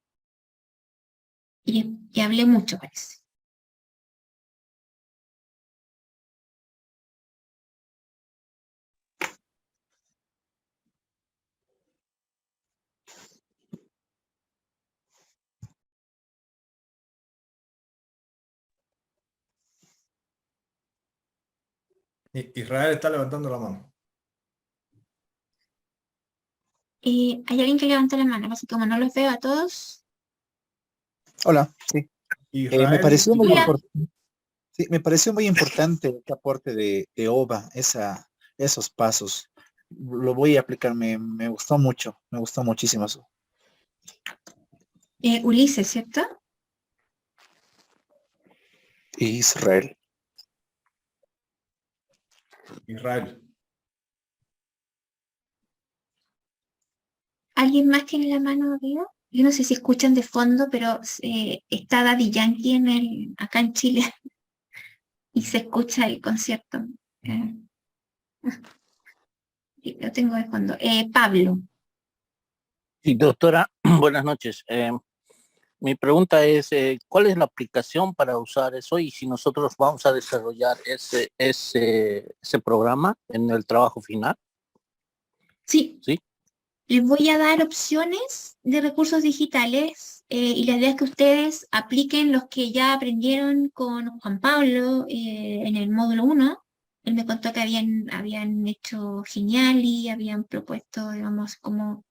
y hablé mucho, parece. Israel está levantando la mano. ¿Hay alguien que levanta la mano? Así como no los veo a todos. Hola, sí. Israel, Me pareció muy Hola. importante. Sí, me pareció muy importante el aporte de OVA, esos pasos. Lo voy a aplicar, me gustó mucho, me gustó muchísimo eso. Ulises, ¿cierto? Israel. Israel. ¿Alguien más tiene la mano arriba? Yo no sé si escuchan de fondo, pero está Daddy Yankee acá en Chile y se escucha el concierto. Lo tengo de fondo. Pablo. Sí, doctora, buenas noches. Mi pregunta es, ¿cuál es la aplicación para usar eso y si nosotros vamos a desarrollar ese programa en el trabajo final? Sí. ¿Sí? Les voy a dar opciones de recursos digitales y la idea es que ustedes apliquen los que ya aprendieron con Juan Pablo en el módulo 1. Él me contó que habían hecho Geniali, habían propuesto, digamos, como...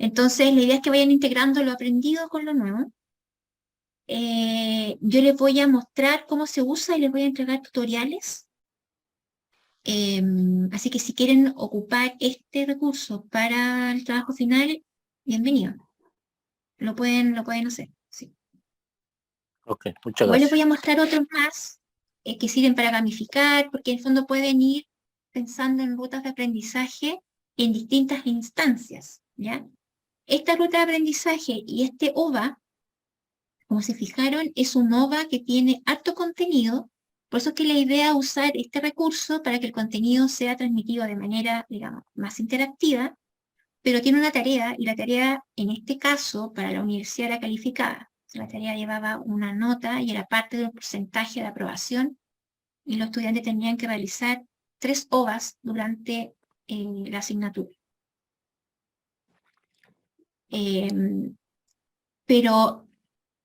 Entonces, la idea es que vayan integrando lo aprendido con lo nuevo. Yo les voy a mostrar cómo se usa y les voy a entregar tutoriales. Así que si quieren ocupar este recurso para el trabajo final, bienvenido. Lo pueden hacer. Sí. Ok, muchas Igual les gracias. voy a mostrar otros más que sirven para gamificar, porque en el fondo pueden ir pensando en rutas de aprendizaje en distintas instancias, ¿ya? Esta ruta de aprendizaje y este OVA, como se fijaron, es un OVA que tiene harto contenido. Por eso es que la idea es usar este recurso para que el contenido sea transmitido de manera, digamos, más interactiva, pero tiene una tarea, y la tarea, en este caso, para la universidad era calificada. La tarea llevaba una nota y era parte del porcentaje de aprobación, y los estudiantes tenían que realizar 3 OVAs durante la asignatura. Pero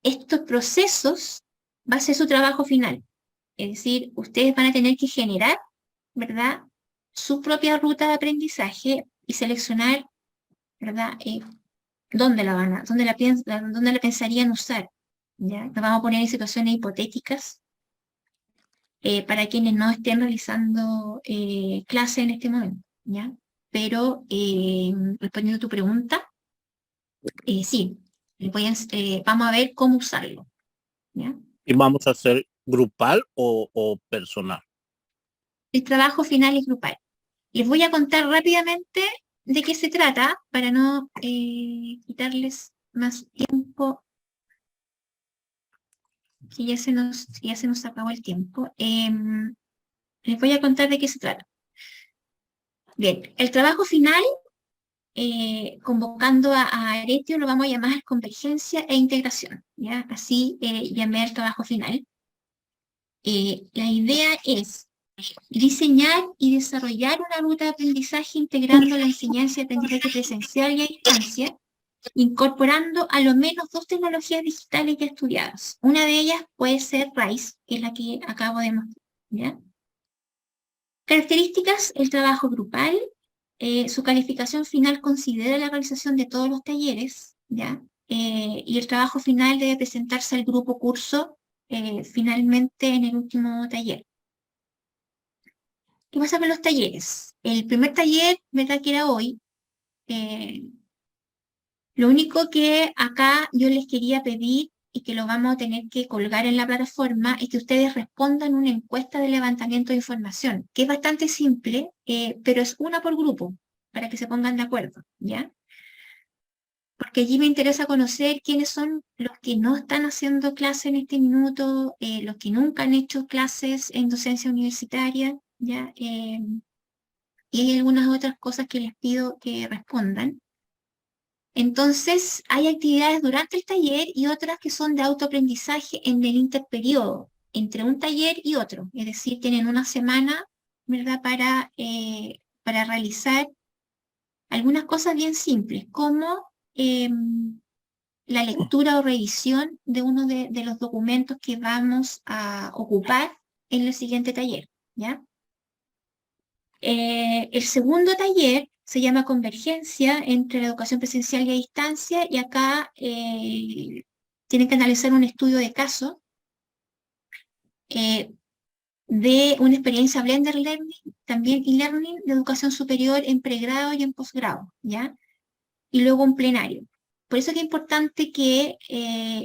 estos procesos va a ser su trabajo final. Es decir, ustedes van a tener que generar, ¿verdad?, su propia ruta de aprendizaje y seleccionar, ¿verdad? ¿Dónde dónde la pensarían usar? ¿Ya? Nos vamos a poner en situaciones hipotéticas para quienes no estén realizando clase en este momento, ¿ya? Pero respondiendo a tu pregunta, sí, vamos a ver cómo usarlo, ¿ya? ¿Y vamos a hacer grupal o personal? El trabajo final es grupal. Les voy a contar rápidamente de qué se trata para no quitarles más tiempo, que ya se nos acabó el tiempo. Les voy a contar de qué se trata. Bien, el trabajo final, convocando a Aretio, lo vamos a llamar convergencia e integración, ¿ya? Así llamé el trabajo final. La idea es diseñar y desarrollar una ruta de aprendizaje integrando la enseñanza y aprendizaje presencial y a distancia, incorporando a lo menos 2 tecnologías digitales ya estudiadas. Una de ellas puede ser RISE, que es la que acabo de mostrar, ¿ya? Características: el trabajo grupal, su calificación final considera la realización de todos los talleres, ¿ya? Y el trabajo final debe presentarse al grupo curso finalmente en el último taller. ¿Qué pasa con los talleres? El primer taller, ¿verdad? Que era hoy. Lo único que acá yo les quería pedir y que lo vamos a tener que colgar en la plataforma es que ustedes respondan una encuesta de levantamiento de información, que es bastante simple, pero es una por grupo, para que se pongan de acuerdo, ¿ya? Porque allí me interesa conocer quiénes son los que no están haciendo clase en este minuto, los que nunca han hecho clases en docencia universitaria, ¿ya? Y hay algunas otras cosas que les pido que respondan. Entonces, hay actividades durante el taller y otras que son de autoaprendizaje en el interperiodo, entre un taller y otro. Es decir, tienen una semana, ¿verdad?, para realizar algunas cosas bien simples, como la lectura o revisión de uno de los documentos que vamos a ocupar en el siguiente taller, ¿ya? El segundo taller se llama Convergencia entre la educación presencial y a distancia, y acá tienen que analizar un estudio de caso de una experiencia Blended Learning, también e-learning de educación superior en pregrado y en posgrado, ¿ya? Y luego un plenario. Por eso es que es importante que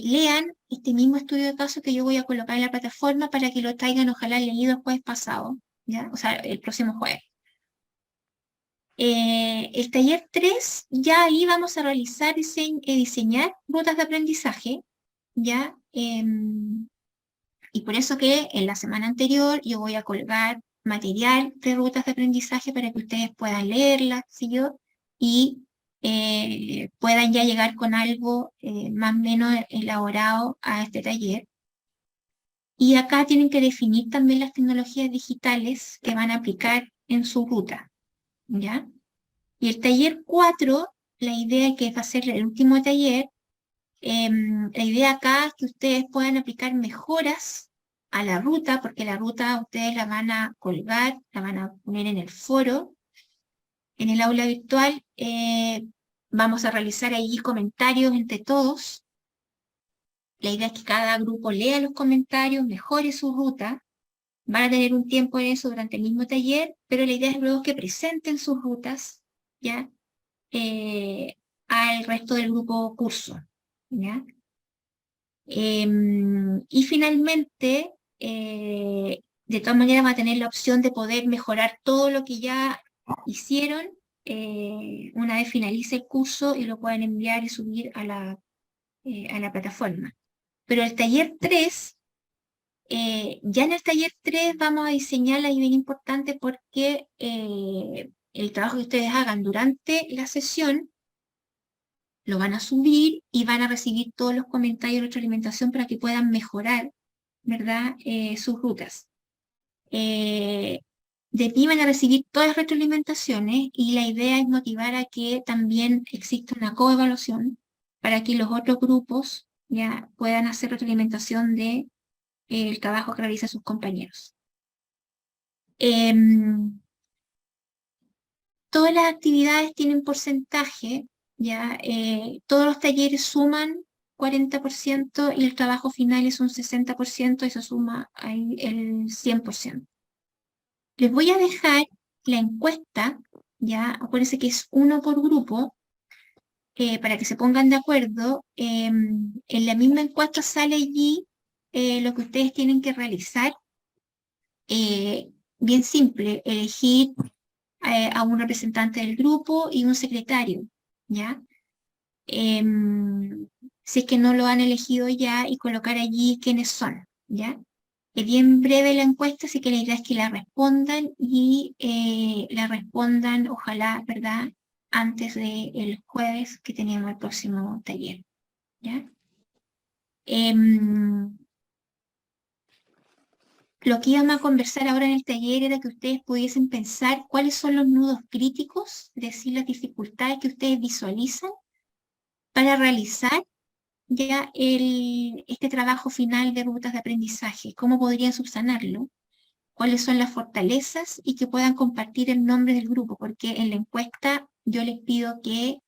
lean este mismo estudio de caso que yo voy a colocar en la plataforma para que lo traigan, ojalá, leído el jueves pasado, ¿ya? O sea, el próximo jueves. El taller 3, ya ahí vamos a realizar diseñar rutas de aprendizaje, ¿ya? Y por eso que en la semana anterior yo voy a colgar material de rutas de aprendizaje para que ustedes puedan leerlas, ¿sí yo? Y puedan ya llegar con algo más o menos elaborado a este taller. Y acá tienen que definir también las tecnologías digitales que van a aplicar en su ruta, ¿ya? Y el taller 4, la idea que va a ser el último taller, la idea acá es que ustedes puedan aplicar mejoras a la ruta, porque la ruta ustedes la van a colgar, la van a poner en el foro, en el aula virtual. Vamos a realizar ahí comentarios entre todos. La idea es que cada grupo lea los comentarios, mejore su ruta. Van a tener un tiempo en eso durante el mismo taller, pero la idea es luego que presenten sus rutas, ¿ya? Al resto del grupo curso, ¿ya? Y finalmente, de todas maneras va a tener la opción de poder mejorar todo lo que ya hicieron una vez finalice el curso y lo puedan enviar y subir a la plataforma. Pero el taller 3, ya en el taller 3 vamos a diseñar ahí bien importante, porque el trabajo que ustedes hagan durante la sesión lo van a subir y van a recibir todos los comentarios de retroalimentación para que puedan mejorar, ¿verdad?, sus rutas. De ti van a recibir todas las retroalimentaciones y la idea es motivar a que también exista una coevaluación para que los otros grupos ya puedan hacer retroalimentación de el trabajo que realizan sus compañeros. todas las actividades tienen porcentaje, ya todos los talleres suman 40% y el trabajo final es un 60%, eso suma ahí el 100%. Les voy a dejar la encuesta, ya acuérdense que es uno por grupo, para que se pongan de acuerdo. En la misma encuesta sale allí lo que ustedes tienen que realizar. Bien simple, elegir a un representante del grupo y un secretario, ¿ya? Si es que no lo han elegido ya, y colocar allí quiénes son, ¿ya? Es bien breve la encuesta, así que la idea es que la respondan y la respondan, ojalá, ¿verdad?, antes del jueves que tenemos el próximo taller, ¿ya? Lo que íbamos a conversar ahora en el taller era que ustedes pudiesen pensar cuáles son los nudos críticos, es decir, las dificultades que ustedes visualizan para realizar ya este trabajo final de rutas de aprendizaje. ¿Cómo podrían subsanarlo? ¿Cuáles son las fortalezas? Y que puedan compartir el nombre del grupo, porque en la encuesta yo les pido que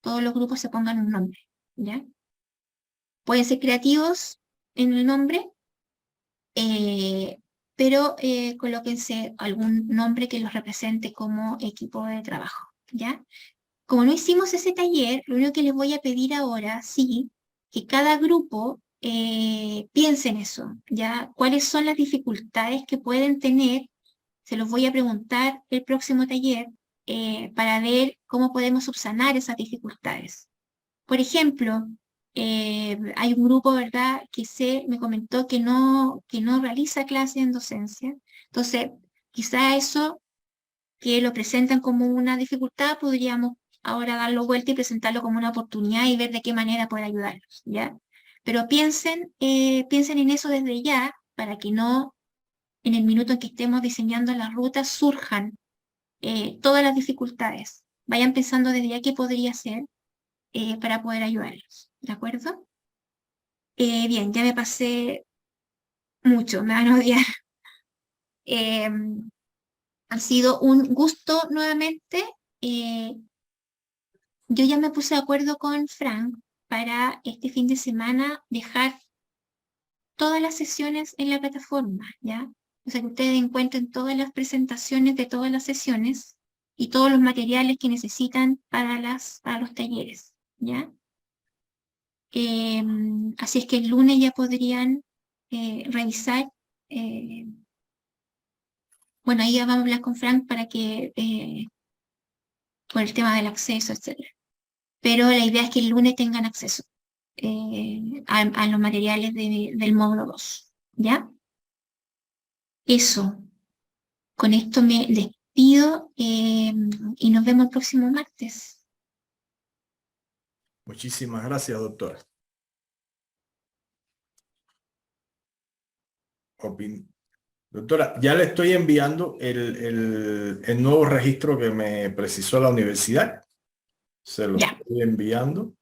todos los grupos se pongan un nombre, ¿ya? Pueden ser creativos en el nombre, pero colóquense algún nombre que los represente como equipo de trabajo, ¿ya? Como no hicimos ese taller, lo único que les voy a pedir ahora, sí, que cada grupo piense en eso, ¿ya? ¿Cuáles son las dificultades que pueden tener? Se los voy a preguntar el próximo taller para ver cómo podemos subsanar esas dificultades. Por ejemplo, hay un grupo, ¿verdad?, que me comentó que no realiza clases en docencia. Entonces, quizá eso que lo presentan como una dificultad, podríamos ahora darlo vuelta y presentarlo como una oportunidad y ver de qué manera poder ayudarlos, ¿ya? Pero piensen en eso desde ya, para que no en el minuto en que estemos diseñando las rutas surjan todas las dificultades. Vayan pensando desde ya qué podría ser para poder ayudarlos, ¿de acuerdo? Bien, ya me pasé mucho, me van a odiar. Ha sido un gusto nuevamente. Yo ya me puse de acuerdo con Frank para este fin de semana dejar todas las sesiones en la plataforma, ¿ya? O sea, que ustedes encuentren todas las presentaciones de todas las sesiones y todos los materiales que necesitan para los talleres, ¿ya? Así es que el lunes ya podrían revisar. Bueno, ahí ya vamos a hablar con Frank para que, por el tema del acceso, etc. Pero la idea es que el lunes tengan acceso a los materiales del módulo 2, ¿ya? Eso. Con esto me despido y nos vemos el próximo martes. Muchísimas gracias, doctora. Doctora, ya le estoy enviando el nuevo registro que me precisó la universidad. Se lo estoy enviando.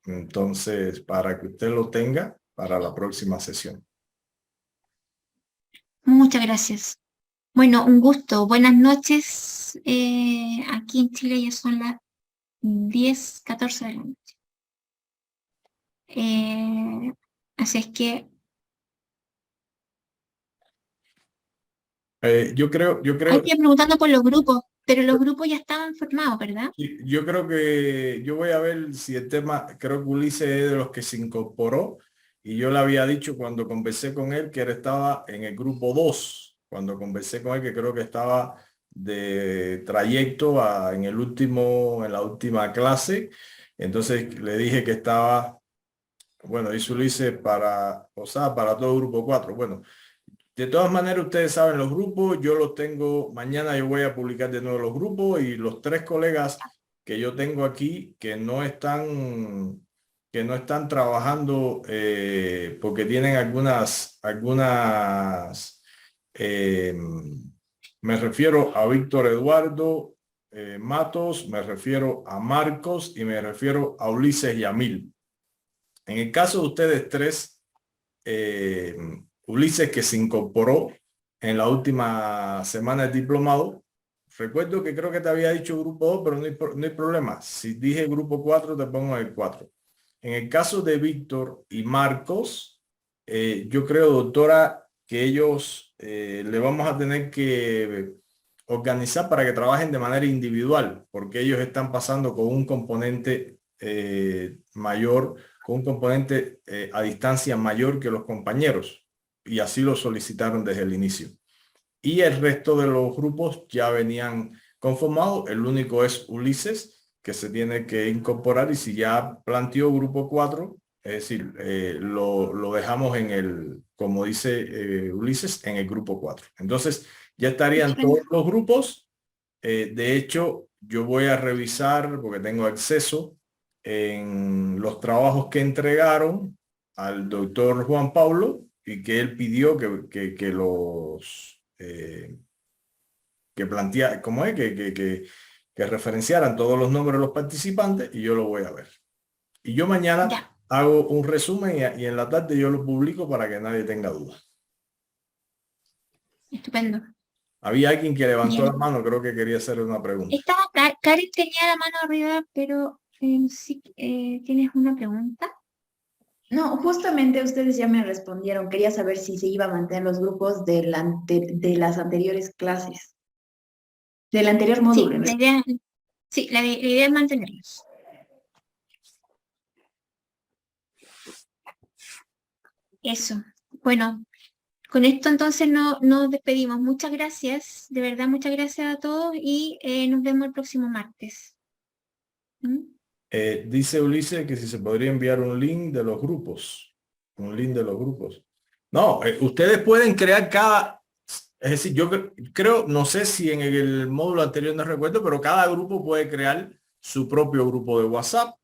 Entonces, para que usted lo tenga para la próxima sesión. Muchas gracias. Bueno, un gusto. Buenas noches. Aquí en Chile ya son las 10:14 de la noche. Así es que yo creo. hay que ir preguntando por los grupos, pero los grupos ya estaban formados, ¿verdad? Yo creo que yo voy a ver si el tema, creo que Ulises es de los que se incorporó y yo le había dicho cuando conversé con él que él estaba en el grupo 2, cuando conversé con él que creo que estaba de trayecto en la última clase. Entonces le dije que estaba, bueno, dice Ulises para todo el grupo 4. Bueno, de todas maneras, ustedes saben los grupos, yo los tengo, mañana yo voy a publicar de nuevo los grupos y los 3 colegas que yo tengo aquí que no están trabajando porque tienen me refiero a Víctor Eduardo Matos, me refiero a Marcos y me refiero a Ulises Yamil. En el caso de ustedes 3, Ulises, que se incorporó en la última semana del diplomado, Recuerdo que creo que te había dicho grupo 2, pero no hay problema. Si dije grupo 4, te pongo el 4. En el caso de Víctor y Marcos, yo creo, doctora, que ellos le vamos a tener que organizar para que trabajen de manera individual, porque ellos están pasando con un componente mayor, con un componente a distancia mayor que los compañeros, y así lo solicitaron desde el inicio. Y el resto de los grupos ya venían conformados. El único es Ulises, que se tiene que incorporar, y si ya planteó grupo 4, es decir, lo dejamos en el, como dice Ulises, en el grupo 4. Entonces ya estarían todos los grupos. De hecho, yo voy a revisar, porque tengo acceso, en los trabajos que entregaron al doctor Juan Pablo y que él pidió que los que plantea, ¿cómo es? Que referenciaran todos los nombres de los participantes, y yo lo voy a ver. Y yo mañana hago un resumen y en la tarde yo lo publico para que nadie tenga dudas. Estupendo. Había alguien que levantó la mano, creo que quería hacer una pregunta. Karen tenía la mano arriba, pero sí, ¿tienes una pregunta? No, justamente ustedes ya me respondieron. Quería saber si se iba a mantener los grupos de las anteriores clases. Del anterior Sí, módulo. la idea es mantenerlos. Eso. Bueno, con esto entonces nos despedimos. Muchas gracias, de verdad, muchas gracias a todos, y nos vemos el próximo martes. Dice Ulises que si se podría enviar un link de los grupos. Un link de los grupos. No, ustedes pueden crear es decir, yo creo, no sé si en el módulo anterior no recuerdo, pero cada grupo puede crear su propio grupo de WhatsApp.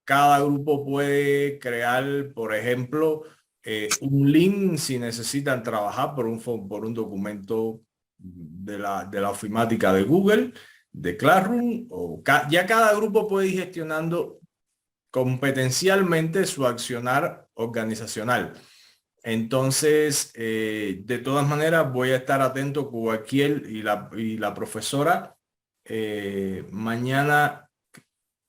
Cada grupo puede crear, por ejemplo, un link si necesitan trabajar por un documento de la ofimática de Google, de Classroom, o ya cada grupo puede ir gestionando competencialmente su accionar organizacional. Entonces, de todas maneras, voy a estar atento cualquier, y la profesora mañana,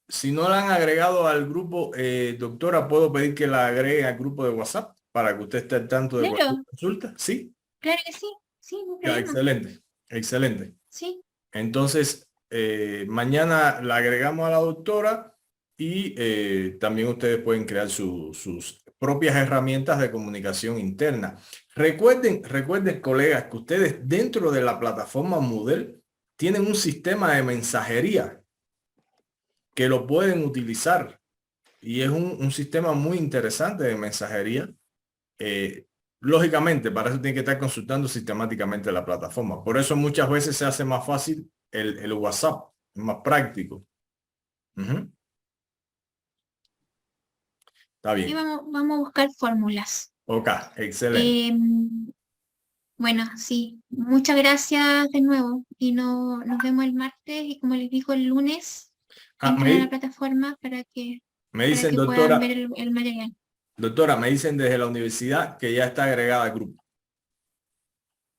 si no la han agregado al grupo, doctora, ¿puedo pedir que la agregue al grupo de WhatsApp para que usted esté al tanto de cualquier consulta? ¿Sí? Claro que sí, sí, no hay Ya, problema. excelente, excelente. Sí. Entonces, mañana la agregamos a la doctora, y también ustedes pueden crear sus propias herramientas de comunicación interna. Recuerden, colegas, que ustedes dentro de la plataforma Moodle tienen un sistema de mensajería que lo pueden utilizar, y es un sistema muy interesante de mensajería. Lógicamente, para eso tienen que estar consultando sistemáticamente la plataforma. Por eso muchas veces se hace más fácil el WhatsApp, es más práctico. Está bien. Y vamos a buscar fórmulas. Ok, excelente. Bueno, sí, muchas gracias de nuevo, y nos vemos el martes, y como les digo, el lunes entren a la plataforma para que dicen, puedan doctora, ver el material. Doctora, me dicen desde la universidad que ya está agregada al grupo.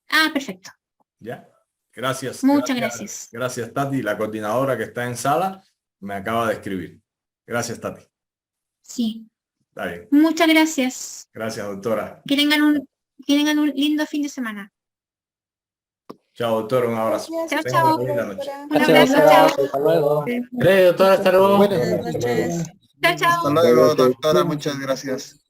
Ah, perfecto. ¿Ya? Gracias. Muchas gracias. Gracias, Tati, la coordinadora que está en sala, me acaba de escribir. Gracias, Tati. Sí. Está bien. Muchas gracias. Gracias, doctora. Que tengan un lindo fin de semana. Chao, doctora, un abrazo. Chao, Tengan chao. una linda noche. Un abrazo, chao. Hasta luego. Doctora, hasta luego. Buenas noches. Chao, chao. Hasta luego, doctora, muchas gracias.